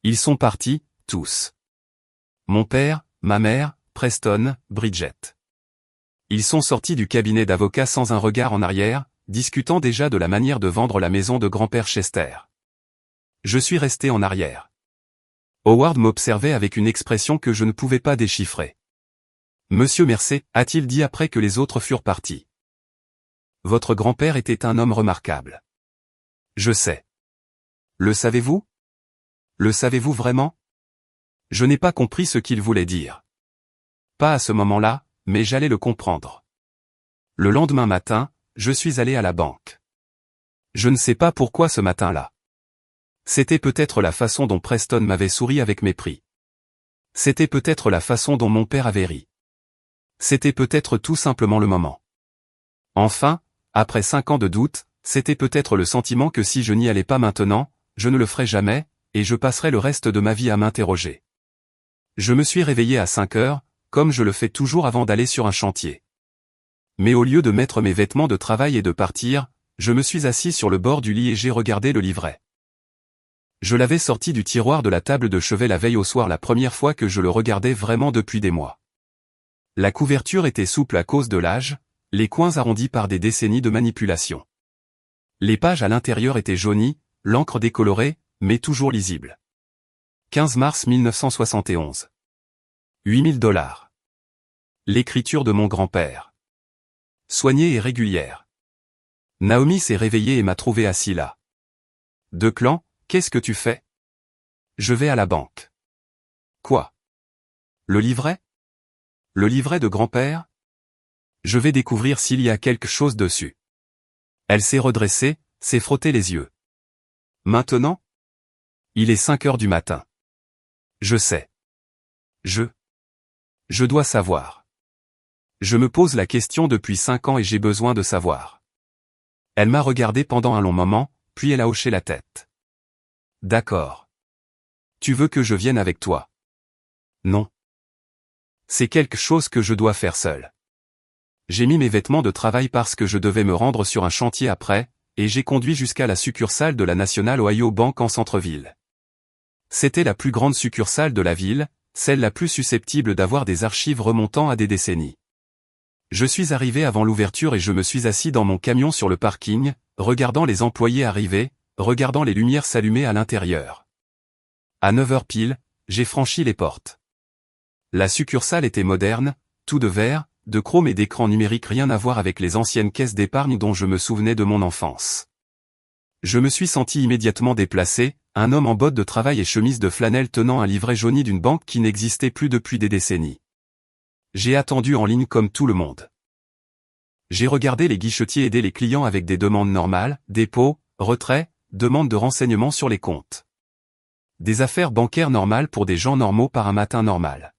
Ils sont partis, tous. Mon père, ma mère, Preston, Bridget. Ils sont sortis du cabinet d'avocat sans un regard en arrière, discutant déjà de la manière de vendre la maison de grand-père Chester. Je suis resté en arrière. Howard m'observait avec une expression que je ne pouvais pas déchiffrer. Monsieur Mercer, a-t-il dit après que les autres furent partis. Votre grand-père était un homme remarquable. Je sais. Le savez-vous? Le savez-vous vraiment? Je n'ai pas compris ce qu'il voulait dire. Pas à ce moment-là, mais j'allais le comprendre. Le lendemain matin, je suis allé à la banque. Je ne sais pas pourquoi ce matin-là. C'était peut-être la façon dont Preston m'avait souri avec mépris. C'était peut-être la façon dont mon père avait ri. C'était peut-être tout simplement le moment. Enfin, après 5 ans de doute, c'était peut-être le sentiment que si je n'y allais pas maintenant, je ne le ferais jamais, et je passerais le reste de ma vie à m'interroger. Je me suis réveillé à 5 heures, comme je le fais toujours avant d'aller sur un chantier. Mais au lieu de mettre mes vêtements de travail et de partir, je me suis assis sur le bord du lit et j'ai regardé le livret. Je l'avais sorti du tiroir de la table de chevet la veille au soir, la première fois que je le regardais vraiment depuis des mois. La couverture était souple à cause de l'âge, les coins arrondis par des décennies de manipulation. Les pages à l'intérieur étaient jaunies, l'encre décolorée, mais toujours lisible. 15 mars 1971. 8 000 $. L'écriture de mon grand-père. Soignée et régulière. Naomi s'est réveillée et m'a trouvé assis là. Declan, qu'est-ce que tu fais? Je vais à la banque. Quoi? Le livret? Le livret de grand-père? Je vais découvrir s'il y a quelque chose dessus. Elle s'est redressée, s'est frottée les yeux. Maintenant? Il est 5 heures du matin. Je sais. Je dois savoir. Je me pose la question depuis 5 ans et j'ai besoin de savoir. Elle m'a regardé pendant un long moment, puis elle a hoché la tête. D'accord. Tu veux que je vienne avec toi? Non. C'est quelque chose que je dois faire seul. J'ai mis mes vêtements de travail parce que je devais me rendre sur un chantier après, et j'ai conduit jusqu'à la succursale de la National Ohio Bank en centre-ville. C'était la plus grande succursale de la ville, celle la plus susceptible d'avoir des archives remontant à des décennies. Je suis arrivé avant l'ouverture et je me suis assis dans mon camion sur le parking, regardant les employés arriver, regardant les lumières s'allumer à l'intérieur. À 9 heures pile, j'ai franchi les portes. La succursale était moderne, tout de verre, de chrome et d'écran numérique, rien à voir avec les anciennes caisses d'épargne dont je me souvenais de mon enfance. Je me suis senti immédiatement déplacé, un homme en bottes de travail et chemise de flanelle tenant un livret jauni d'une banque qui n'existait plus depuis des décennies. J'ai attendu en ligne comme tout le monde. J'ai regardé les guichetiers aider les clients avec des demandes normales, dépôt, retrait, demande de renseignements sur les comptes. Des affaires bancaires normales pour des gens normaux par un matin normal.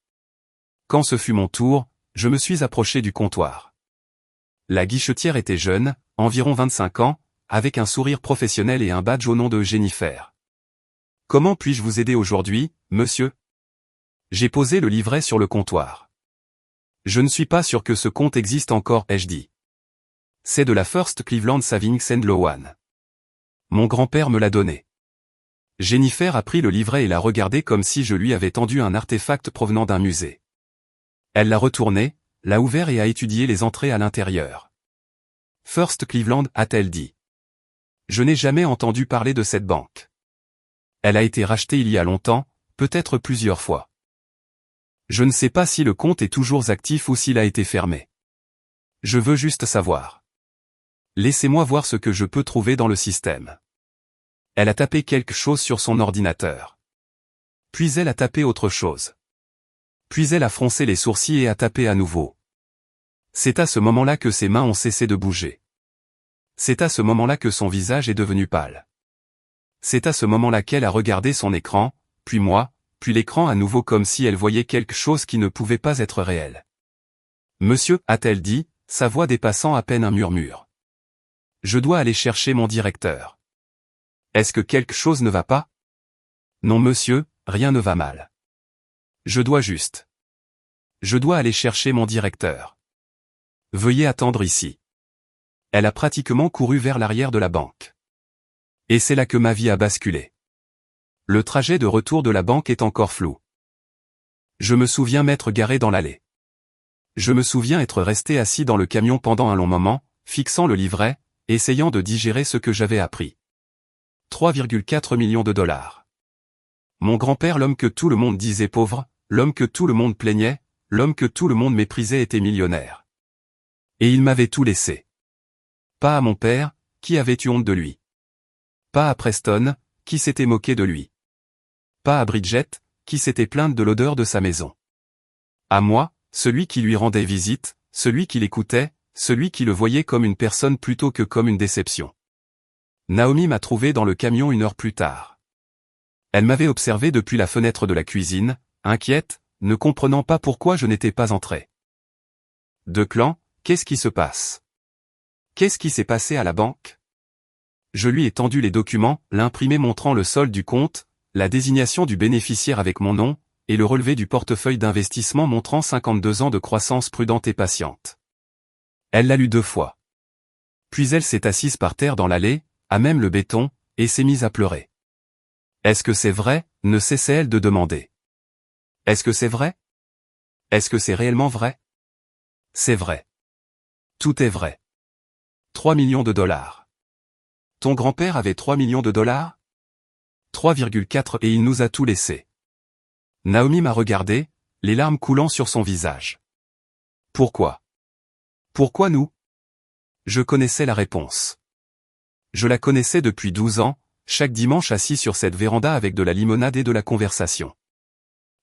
Quand ce fut mon tour, je me suis approché du comptoir. La guichetière était jeune, environ 25 ans, avec un sourire professionnel et un badge au nom de Jennifer. Comment puis-je vous aider aujourd'hui, monsieur? J'ai posé le livret sur le comptoir. Je ne suis pas sûr que ce compte existe encore, ai-je dit. C'est de la First Cleveland Savings and Loan. Mon grand-père me l'a donné. Jennifer a pris le livret et l'a regardé comme si je lui avais tendu un artefact provenant d'un musée. Elle l'a retourné, l'a ouvert et a étudié les entrées à l'intérieur. First Cleveland, a-t-elle dit. Je n'ai jamais entendu parler de cette banque. Elle a été rachetée il y a longtemps, peut-être plusieurs fois. Je ne sais pas si le compte est toujours actif ou s'il a été fermé. Je veux juste savoir. Laissez-moi voir ce que je peux trouver dans le système. Elle a tapé quelque chose sur son ordinateur. Puis elle a tapé autre chose. Puis elle a froncé les sourcils et a tapé à nouveau. C'est à ce moment-là que ses mains ont cessé de bouger. C'est à ce moment-là que son visage est devenu pâle. C'est à ce moment-là qu'elle a regardé son écran, puis moi, puis l'écran à nouveau comme si elle voyait quelque chose qui ne pouvait pas être réel. Monsieur, a-t-elle dit, sa voix dépassant à peine un murmure. Je dois aller chercher mon directeur. Est-ce que quelque chose ne va pas? Non monsieur, rien ne va mal. Je dois aller chercher mon directeur. Veuillez attendre ici. Elle a pratiquement couru vers l'arrière de la banque. Et c'est là que ma vie a basculé. Le trajet de retour de la banque est encore flou. Je me souviens m'être garé dans l'allée. Je me souviens être resté assis dans le camion pendant un long moment, fixant le livret, essayant de digérer ce que j'avais appris. 3,4 millions de dollars. Mon grand-père, l'homme que tout le monde disait pauvre, l'homme que tout le monde plaignait, l'homme que tout le monde méprisait était millionnaire. Et il m'avait tout laissé. Pas à mon père, qui avait eu honte de lui. Pas à Preston, qui s'était moqué de lui. Pas à Bridget, qui s'était plainte de l'odeur de sa maison. À moi, celui qui lui rendait visite, celui qui l'écoutait, celui qui le voyait comme une personne plutôt que comme une déception. Naomi m'a trouvé dans le camion 1 heure plus tard. Elle m'avait observé depuis la fenêtre de la cuisine, inquiète, ne comprenant pas pourquoi je n'étais pas entré. Declan, qu'est-ce qui se passe? Qu'est-ce qui s'est passé à la banque? Je lui ai tendu les documents, l'imprimé montrant le solde du compte, la désignation du bénéficiaire avec mon nom, et le relevé du portefeuille d'investissement montrant 52 ans de croissance prudente et patiente. Elle l'a lu 2 fois. Puis elle s'est assise par terre dans l'allée, à même le béton, et s'est mise à pleurer. Est-ce que c'est vrai? Ne cessait-elle de demander. Est-ce que c'est vrai? Est-ce que c'est réellement vrai? C'est vrai. Tout est vrai. 3 millions de dollars. Ton grand-père avait 3 millions de dollars? 3,4 et il nous a tout laissé. Naomi m'a regardé, les larmes coulant sur son visage. Pourquoi? Pourquoi nous? Je connaissais la réponse. Je la connaissais depuis 12 ans, chaque dimanche assis sur cette véranda avec de la limonade et de la conversation.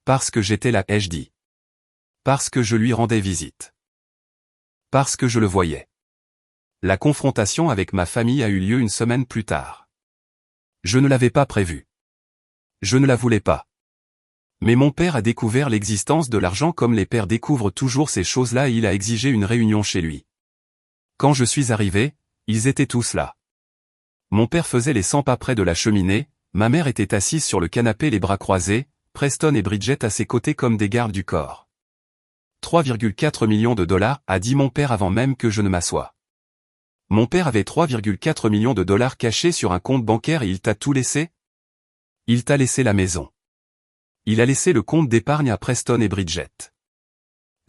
Parce que j'étais là, ai-je dit. Parce que je lui rendais visite. Parce que je le voyais. La confrontation avec ma famille a eu lieu 1 semaine plus tard. Je ne l'avais pas prévue. Je ne la voulais pas. Mais mon père a découvert l'existence de l'argent comme les pères découvrent toujours ces choses-là et il a exigé une réunion chez lui. Quand je suis arrivé, ils étaient tous là. Mon père faisait les 100 pas près de la cheminée, ma mère était assise sur le canapé les bras croisés, Preston et Bridget à ses côtés comme des gardes du corps. 3,4 millions de dollars, a dit mon père avant même que je ne m'assoie. Mon père avait 3,4 millions de dollars cachés sur un compte bancaire et il t'a tout laissé? Il t'a laissé la maison. Il a laissé le compte d'épargne à Preston et Bridget.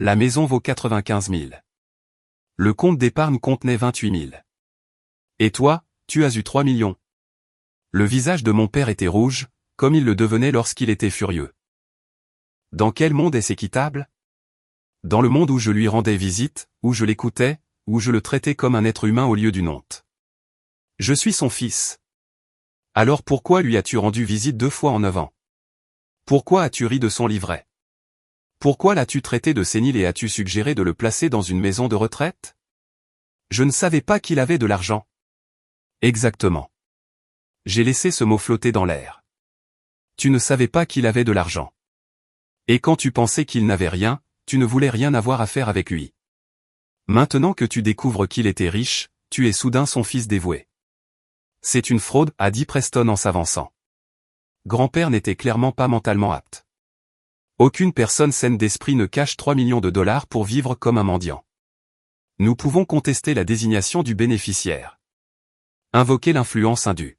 La maison vaut 95 000. Le compte d'épargne contenait 28 000. Et toi, tu as eu 3 millions. Le visage de mon père était rouge, comme il le devenait lorsqu'il était furieux. Dans quel monde est-ce équitable? Dans le monde où je lui rendais visite, où je l'écoutais, où je le traitais comme un être humain au lieu d'une honte. Je suis son fils. Alors pourquoi lui as-tu rendu visite 2 fois en 9 ans? Pourquoi as-tu ri de son livret? Pourquoi l'as-tu traité de sénile et as-tu suggéré de le placer dans une maison de retraite? Je ne savais pas qu'il avait de l'argent. Exactement. J'ai laissé ce mot flotter dans l'air. Tu ne savais pas qu'il avait de l'argent. Et quand tu pensais qu'il n'avait rien, tu ne voulais rien avoir à faire avec lui. Maintenant que tu découvres qu'il était riche, tu es soudain son fils dévoué. C'est une fraude, a dit Preston en s'avançant. Grand-père n'était clairement pas mentalement apte. Aucune personne saine d'esprit ne cache 3 millions de dollars pour vivre comme un mendiant. Nous pouvons contester la désignation du bénéficiaire. Invoquer l'influence indue.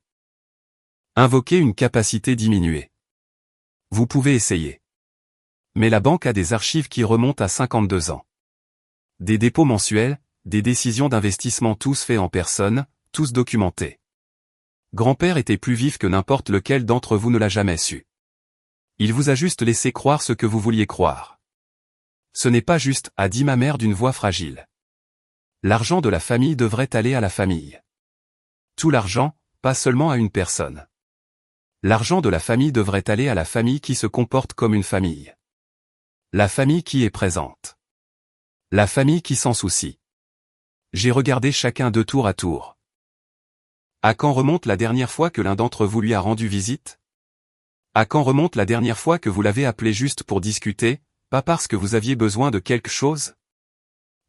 Invoquer une capacité diminuée. Vous pouvez essayer. Mais la banque a des archives qui remontent à 52 ans. Des dépôts mensuels, des décisions d'investissement tous faits en personne, tous documentés. Grand-père était plus vif que n'importe lequel d'entre vous ne l'a jamais su. Il vous a juste laissé croire ce que vous vouliez croire. Ce n'est pas juste, a dit ma mère d'une voix fragile. L'argent de la famille devrait aller à la famille. Tout l'argent, pas seulement à une personne. L'argent de la famille devrait aller à la famille qui se comporte comme une famille. La famille qui est présente. La famille qui s'en soucie. J'ai regardé chacun de tour à tour. À quand remonte la dernière fois que l'un d'entre vous lui a rendu visite? À quand remonte la dernière fois que vous l'avez appelé juste pour discuter, pas parce que vous aviez besoin de quelque chose?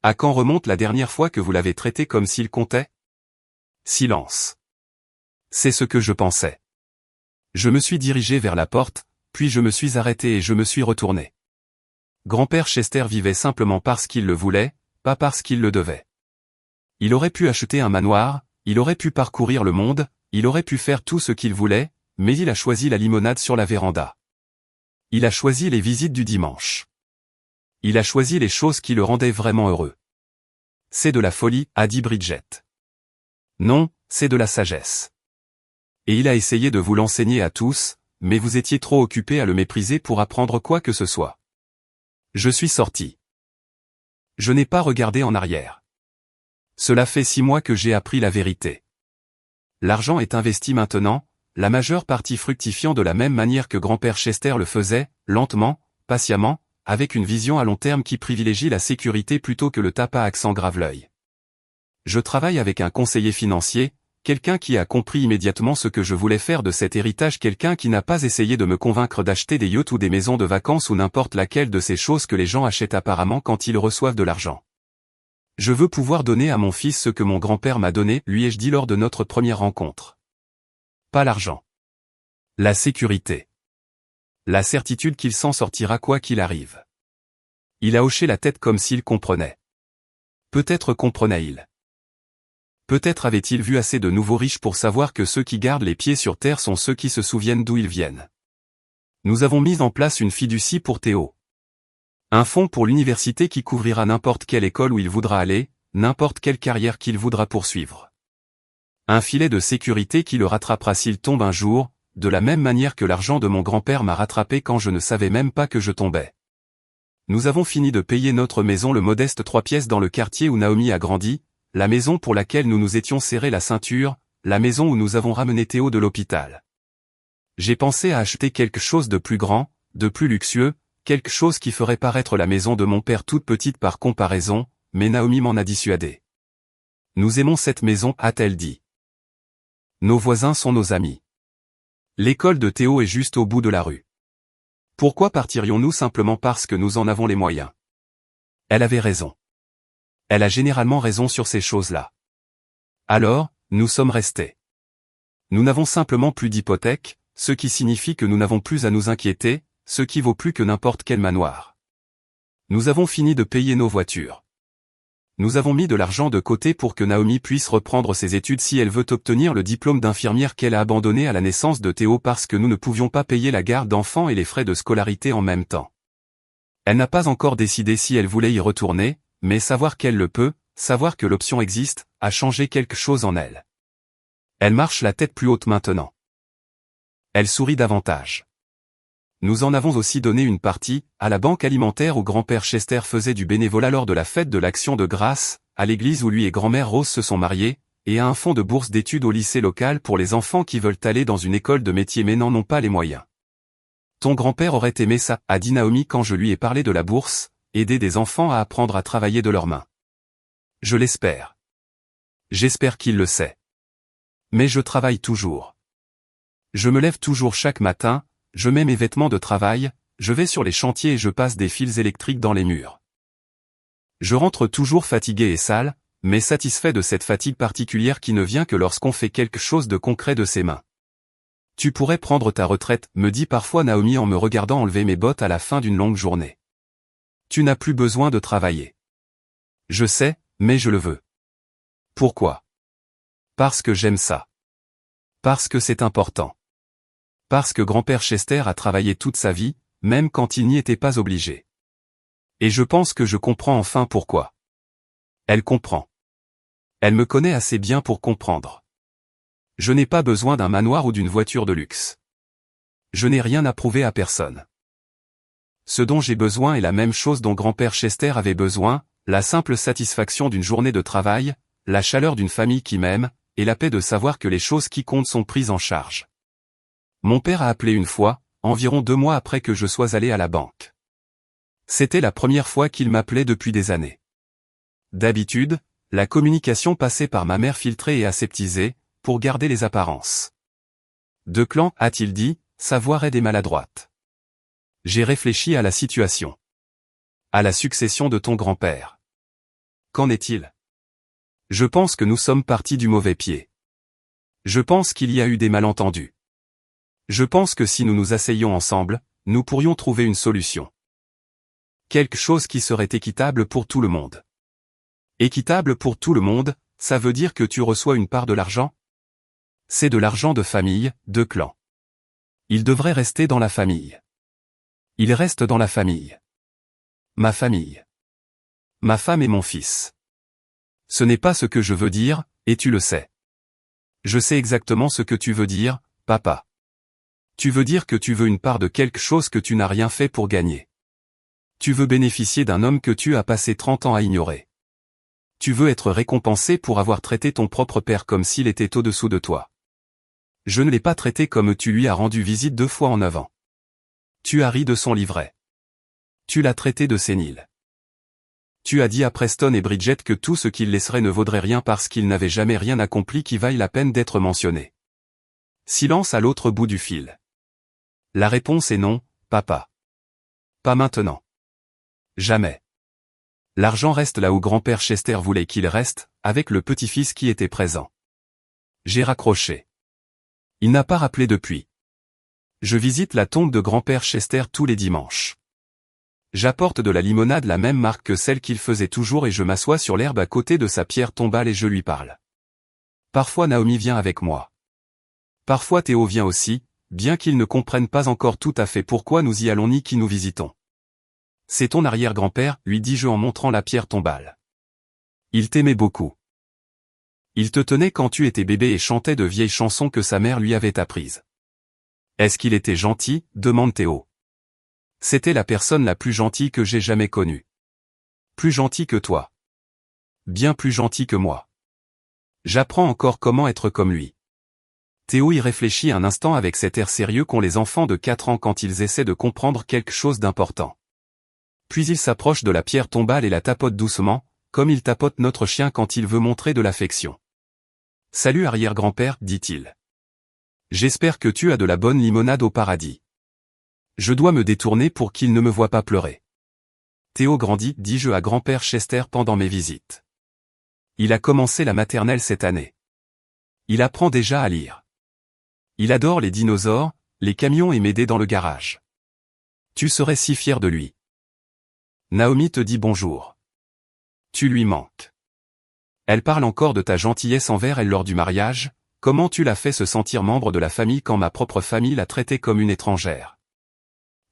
À quand remonte la dernière fois que vous l'avez traité comme s'il comptait? Silence. C'est ce que je pensais. Je me suis dirigé vers la porte, puis je me suis arrêté et je me suis retourné. Grand-père Chester vivait simplement parce qu'il le voulait, pas parce qu'il le devait. Il aurait pu acheter un manoir, il aurait pu parcourir le monde, il aurait pu faire tout ce qu'il voulait, mais il a choisi la limonade sur la véranda. Il a choisi les visites du dimanche. Il a choisi les choses qui le rendaient vraiment heureux. C'est de la folie, a dit Bridget. Non, c'est de la sagesse. Et il a essayé de vous l'enseigner à tous, mais vous étiez trop occupés à le mépriser pour apprendre quoi que ce soit. Je suis sorti. Je n'ai pas regardé en arrière. Cela fait 6 mois que j'ai appris la vérité. L'argent est investi maintenant, la majeure partie fructifiant de la même manière que grand-père Chester le faisait, lentement, patiemment, avec une vision à long terme qui privilégie la sécurité plutôt que le tape à accent grave-l'œil. Je travaille avec un conseiller financier, quelqu'un qui a compris immédiatement ce que je voulais faire de cet héritage, quelqu'un qui n'a pas essayé de me convaincre d'acheter des yachts ou des maisons de vacances ou n'importe laquelle de ces choses que les gens achètent apparemment quand ils reçoivent de l'argent. Je veux pouvoir donner à mon fils ce que mon grand-père m'a donné, lui ai-je dit lors de notre première rencontre. Pas l'argent. La sécurité. La certitude qu'il s'en sortira quoi qu'il arrive. Il a hoché la tête comme s'il comprenait. Peut-être comprenait-il. Peut-être avait-il vu assez de nouveaux riches pour savoir que ceux qui gardent les pieds sur terre sont ceux qui se souviennent d'où ils viennent. Nous avons mis en place une fiducie pour Théo. Un fonds pour l'université qui couvrira n'importe quelle école où il voudra aller, n'importe quelle carrière qu'il voudra poursuivre. Un filet de sécurité qui le rattrapera s'il tombe un jour, de la même manière que l'argent de mon grand-père m'a rattrapé quand je ne savais même pas que je tombais. Nous avons fini de payer notre maison, le modeste 3 pièces dans le quartier où Naomi a grandi, la maison pour laquelle nous nous étions serré la ceinture, la maison où nous avons ramené Théo de l'hôpital. J'ai pensé à acheter quelque chose de plus grand, de plus luxueux, quelque chose qui ferait paraître la maison de mon père toute petite par comparaison, mais Naomi m'en a dissuadé. Nous aimons cette maison, a-t-elle dit. Nos voisins sont nos amis. L'école de Théo est juste au bout de la rue. Pourquoi partirions-nous simplement parce que nous en avons les moyens? Elle avait raison. Elle a généralement raison sur ces choses-là. Alors, nous sommes restés. Nous n'avons simplement plus d'hypothèque, ce qui signifie que nous n'avons plus à nous inquiéter, ce qui vaut plus que n'importe quel manoir. Nous avons fini de payer nos voitures. Nous avons mis de l'argent de côté pour que Naomi puisse reprendre ses études si elle veut obtenir le diplôme d'infirmière qu'elle a abandonné à la naissance de Théo parce que nous ne pouvions pas payer la garde d'enfants et les frais de scolarité en même temps. Elle n'a pas encore décidé si elle voulait y retourner, mais savoir qu'elle le peut, savoir que l'option existe, a changé quelque chose en elle. Elle marche la tête plus haute maintenant. Elle sourit davantage. Nous en avons aussi donné une partie, à la banque alimentaire où grand-père Chester faisait du bénévolat lors de la fête de l'Action de grâce, à l'église où lui et grand-mère Rose se sont mariés, et à un fonds de bourse d'études au lycée local pour les enfants qui veulent aller dans une école de métier mais n'en ont pas les moyens. Ton grand-père aurait aimé ça, a dit Naomi quand je lui ai parlé de la bourse, aider des enfants à apprendre à travailler de leurs mains. Je l'espère. J'espère qu'il le sait. Mais je travaille toujours. Je me lève toujours chaque matin, je mets mes vêtements de travail, je vais sur les chantiers et je passe des fils électriques dans les murs. Je rentre toujours fatigué et sale, mais satisfait de cette fatigue particulière qui ne vient que lorsqu'on fait quelque chose de concret de ses mains. Tu pourrais prendre ta retraite, me dit parfois Naomi en me regardant enlever mes bottes à la fin d'une longue journée. Tu n'as plus besoin de travailler. Je sais, mais je le veux. Pourquoi? Parce que j'aime ça. Parce que c'est important. Parce que grand-père Chester a travaillé toute sa vie, même quand il n'y était pas obligé. Et je pense que je comprends enfin pourquoi. Elle comprend. Elle me connaît assez bien pour comprendre. Je n'ai pas besoin d'un manoir ou d'une voiture de luxe. Je n'ai rien à prouver à personne. Ce dont j'ai besoin est la même chose dont grand-père Chester avait besoin, la simple satisfaction d'une journée de travail, la chaleur d'une famille qui m'aime, et la paix de savoir que les choses qui comptent sont prises en charge. Mon père a appelé une fois, environ 2 mois après que je sois allé à la banque. C'était la première fois qu'il m'appelait depuis des années. D'habitude, la communication passait par ma mère filtrée et aseptisée, pour garder les apparences. Declan, a-t-il dit, sa voix raide et maladroite. J'ai réfléchi à la situation. À la succession de ton grand-père. Qu'en est-il? Je pense que nous sommes partis du mauvais pied. Je pense qu'il y a eu des malentendus. Je pense que si nous nous asseyions ensemble, nous pourrions trouver une solution. Quelque chose qui serait équitable pour tout le monde. Équitable pour tout le monde, ça veut dire que tu reçois une part de l'argent? C'est de l'argent de famille, de clan. Il devrait rester dans la famille. Il reste dans la famille. Ma famille. Ma femme et mon fils. Ce n'est pas ce que je veux dire, et tu le sais. Je sais exactement ce que tu veux dire, papa. Tu veux dire que tu veux une part de quelque chose que tu n'as rien fait pour gagner. Tu veux bénéficier d'un homme que tu as passé 30 ans à ignorer. Tu veux être récompensé pour avoir traité ton propre père comme s'il était au-dessous de toi. Je ne l'ai pas traité comme tu lui as rendu visite 2 fois en 9 ans. Tu as ri de son livret. Tu l'as traité de sénile. Tu as dit à Preston et Bridget que tout ce qu'il laisserait ne vaudrait rien parce qu'il n'avait jamais rien accompli qui vaille la peine d'être mentionné. Silence à l'autre bout du fil. La réponse est non, papa. Pas maintenant. Jamais. L'argent reste là où grand-père Chester voulait qu'il reste, avec le petit-fils qui était présent. J'ai raccroché. Il n'a pas rappelé depuis. Je visite la tombe de grand-père Chester tous les dimanches. J'apporte de la limonade la même marque que celle qu'il faisait toujours et je m'assois sur l'herbe à côté de sa pierre tombale et je lui parle. Parfois Naomi vient avec moi. Parfois Théo vient aussi, bien qu'il ne comprenne pas encore tout à fait pourquoi nous y allons ni qui nous visitons. C'est ton arrière-grand-père, lui dis-je en montrant la pierre tombale. Il t'aimait beaucoup. Il te tenait quand tu étais bébé et chantait de vieilles chansons que sa mère lui avait apprises. Est-ce qu'il était gentil, demande Théo. C'était la personne la plus gentille que j'ai jamais connue. Plus gentil que toi. Bien plus gentil que moi. J'apprends encore comment être comme lui. Théo y réfléchit un instant avec cet air sérieux qu'ont les enfants de 4 ans quand ils essaient de comprendre quelque chose d'important. Puis il s'approche de la pierre tombale et la tapote doucement, comme il tapote notre chien quand il veut montrer de l'affection. « Salut arrière-grand-père, dit-il. J'espère que tu as de la bonne limonade au paradis. Je dois me détourner pour qu'il ne me voie pas pleurer. Théo grandit, dis-je à grand-père Chester pendant mes visites. Il a commencé la maternelle cette année. Il apprend déjà à lire. Il adore les dinosaures, les camions et m'aider dans le garage. Tu serais si fier de lui. Naomi te dit bonjour. Tu lui manques. Elle parle encore de ta gentillesse envers elle lors du mariage, comment tu l'as fait se sentir membre de la famille quand ma propre famille l'a traitée comme une étrangère.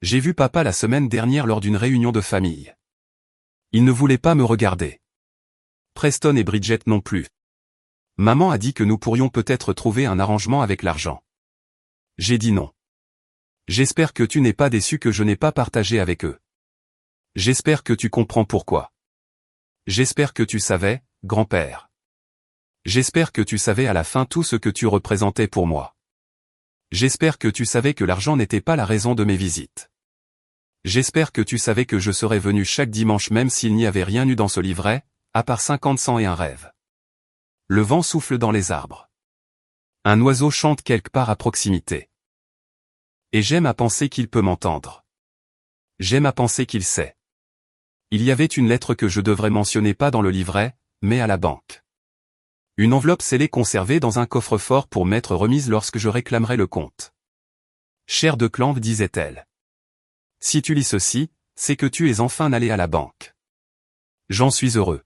J'ai vu papa la semaine dernière lors d'une réunion de famille. Il ne voulait pas me regarder. Preston et Bridget non plus. Maman a dit que nous pourrions peut-être trouver un arrangement avec l'argent. J'ai dit non. J'espère que tu n'es pas déçu que je n'ai pas partagé avec eux. J'espère que tu comprends pourquoi. J'espère que tu savais, grand-père. J'espère que tu savais à la fin tout ce que tu représentais pour moi. J'espère que tu savais que l'argent n'était pas la raison de mes visites. J'espère que tu savais que je serais venu chaque dimanche même s'il n'y avait rien eu dans ce livret, à part 50 cents et un rêve. Le vent souffle dans les arbres. Un oiseau chante quelque part à proximité. Et j'aime à penser qu'il peut m'entendre. J'aime à penser qu'il sait. Il y avait une lettre que je devrais mentionner pas dans le livret, mais à la banque. Une enveloppe scellée conservée dans un coffre-fort pour m'être remise lorsque je réclamerai le compte. Cher Declan, disait-elle. Si tu lis ceci, c'est que tu es enfin allé à la banque. J'en suis heureux.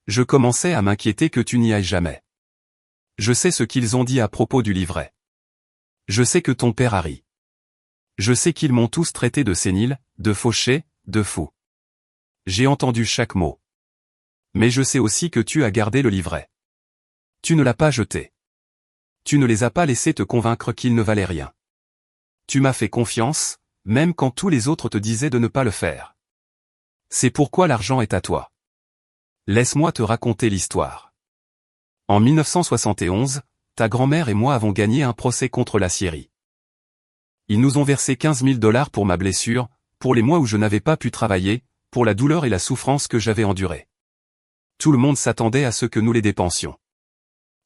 Je commençais à m'inquiéter que tu n'y ailles jamais. Je sais ce qu'ils ont dit à propos du livret. Je sais que ton père a ri. Je sais qu'ils m'ont tous traité de sénile, de fauché, de fou. J'ai entendu chaque mot. Mais je sais aussi que tu as gardé le livret. Tu ne l'as pas jeté. Tu ne les as pas laissés te convaincre qu'il ne valait rien. Tu m'as fait confiance, même quand tous les autres te disaient de ne pas le faire. C'est pourquoi l'argent est à toi. Laisse-moi te raconter l'histoire. En 1971, ta grand-mère et moi avons gagné un procès contre la Syrie. Ils nous ont versé 15 000 $ pour ma blessure, pour les mois où je n'avais pas pu travailler, pour la douleur et la souffrance que j'avais endurées. Tout le monde s'attendait à ce que nous les dépensions.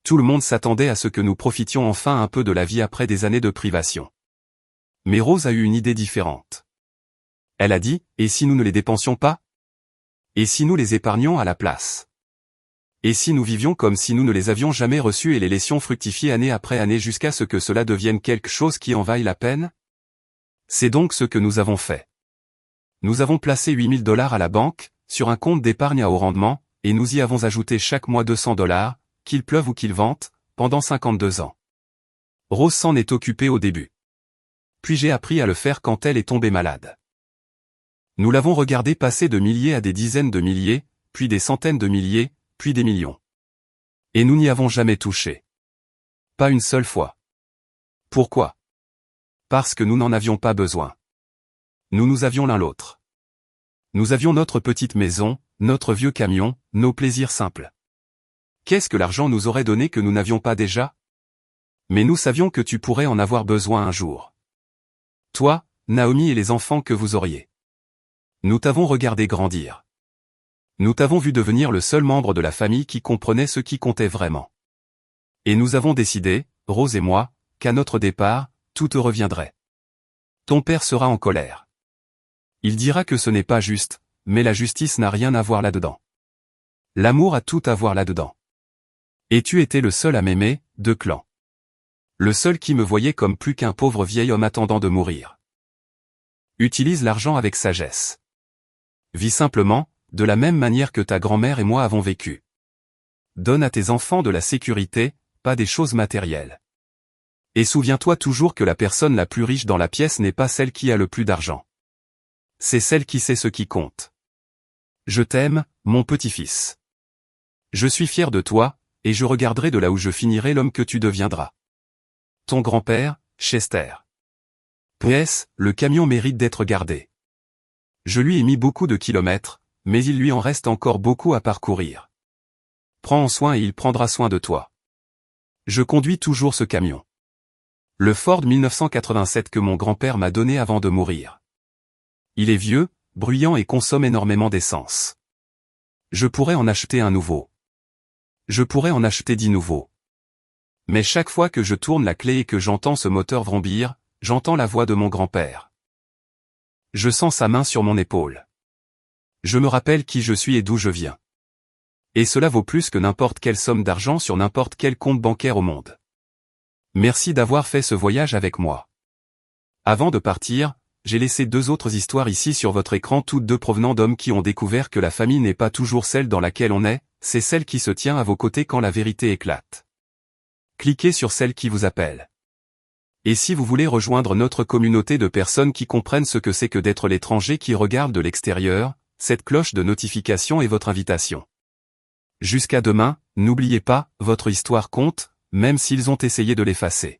Tout le monde s'attendait à ce que nous profitions enfin un peu de la vie après des années de privation. Mais Rose a eu une idée différente. Elle a dit, et si nous ne les dépensions pas? Et si nous les épargnions à la place? Et si nous vivions comme si nous ne les avions jamais reçus et les laissions fructifier année après année jusqu'à ce que cela devienne quelque chose qui en vaille la peine? C'est donc ce que nous avons fait. Nous avons placé 8 000 $ à la banque, sur un compte d'épargne à haut rendement, et nous y avons ajouté chaque mois 200 $, qu'il pleuve ou qu'il vente, pendant 52 ans. Rose s'en est occupée au début. Puis j'ai appris à le faire quand elle est tombée malade. Nous l'avons regardé passer de milliers à des dizaines de milliers, puis des centaines de milliers, puis des millions. Et nous n'y avons jamais touché. Pas une seule fois. Pourquoi? Parce que nous n'en avions pas besoin. Nous avions l'un l'autre. Nous avions notre petite maison, notre vieux camion, nos plaisirs simples. Qu'est-ce que l'argent nous aurait donné que nous n'avions pas déjà? Mais nous savions que tu pourrais en avoir besoin un jour. Toi, Naomi et les enfants que vous auriez. Nous t'avons regardé grandir. Nous t'avons vu devenir le seul membre de la famille qui comprenait ce qui comptait vraiment. Et nous avons décidé, Rose et moi, qu'à notre départ, tout te reviendrait. Ton père sera en colère. Il dira que ce n'est pas juste, mais la justice n'a rien à voir là-dedans. L'amour a tout à voir là-dedans. Et tu étais le seul à m'aimer, de clan. Le seul qui me voyait comme plus qu'un pauvre vieil homme attendant de mourir. Utilise l'argent avec sagesse. Vis simplement, de la même manière que ta grand-mère et moi avons vécu. Donne à tes enfants de la sécurité, pas des choses matérielles. Et souviens-toi toujours que la personne la plus riche dans la pièce n'est pas celle qui a le plus d'argent. C'est celle qui sait ce qui compte. Je t'aime, mon petit-fils. Je suis fier de toi, et je regarderai de là où je finirai l'homme que tu deviendras. Ton grand-père, Chester. PS, le camion mérite d'être gardé. Je lui ai mis beaucoup de kilomètres, mais il lui en reste encore beaucoup à parcourir. Prends en soin et il prendra soin de toi. Je conduis toujours ce camion. Le Ford 1987 que mon grand-père m'a donné avant de mourir. Il est vieux, bruyant et consomme énormément d'essence. Je pourrais en acheter un nouveau. Je pourrais en acheter 10 nouveaux. Mais chaque fois que je tourne la clé et que j'entends ce moteur vrombir, j'entends la voix de mon grand-père. Je sens sa main sur mon épaule. Je me rappelle qui je suis et d'où je viens. Et cela vaut plus que n'importe quelle somme d'argent sur n'importe quel compte bancaire au monde. Merci d'avoir fait ce voyage avec moi. Avant de partir, j'ai laissé 2 autres histoires ici sur votre écran, toutes 2 provenant d'hommes qui ont découvert que la famille n'est pas toujours celle dans laquelle on est, c'est celle qui se tient à vos côtés quand la vérité éclate. Cliquez sur celle qui vous appelle. Et si vous voulez rejoindre notre communauté de personnes qui comprennent ce que c'est que d'être l'étranger qui regarde de l'extérieur, cette cloche de notification est votre invitation. Jusqu'à demain, n'oubliez pas, votre histoire compte, même s'ils ont essayé de l'effacer.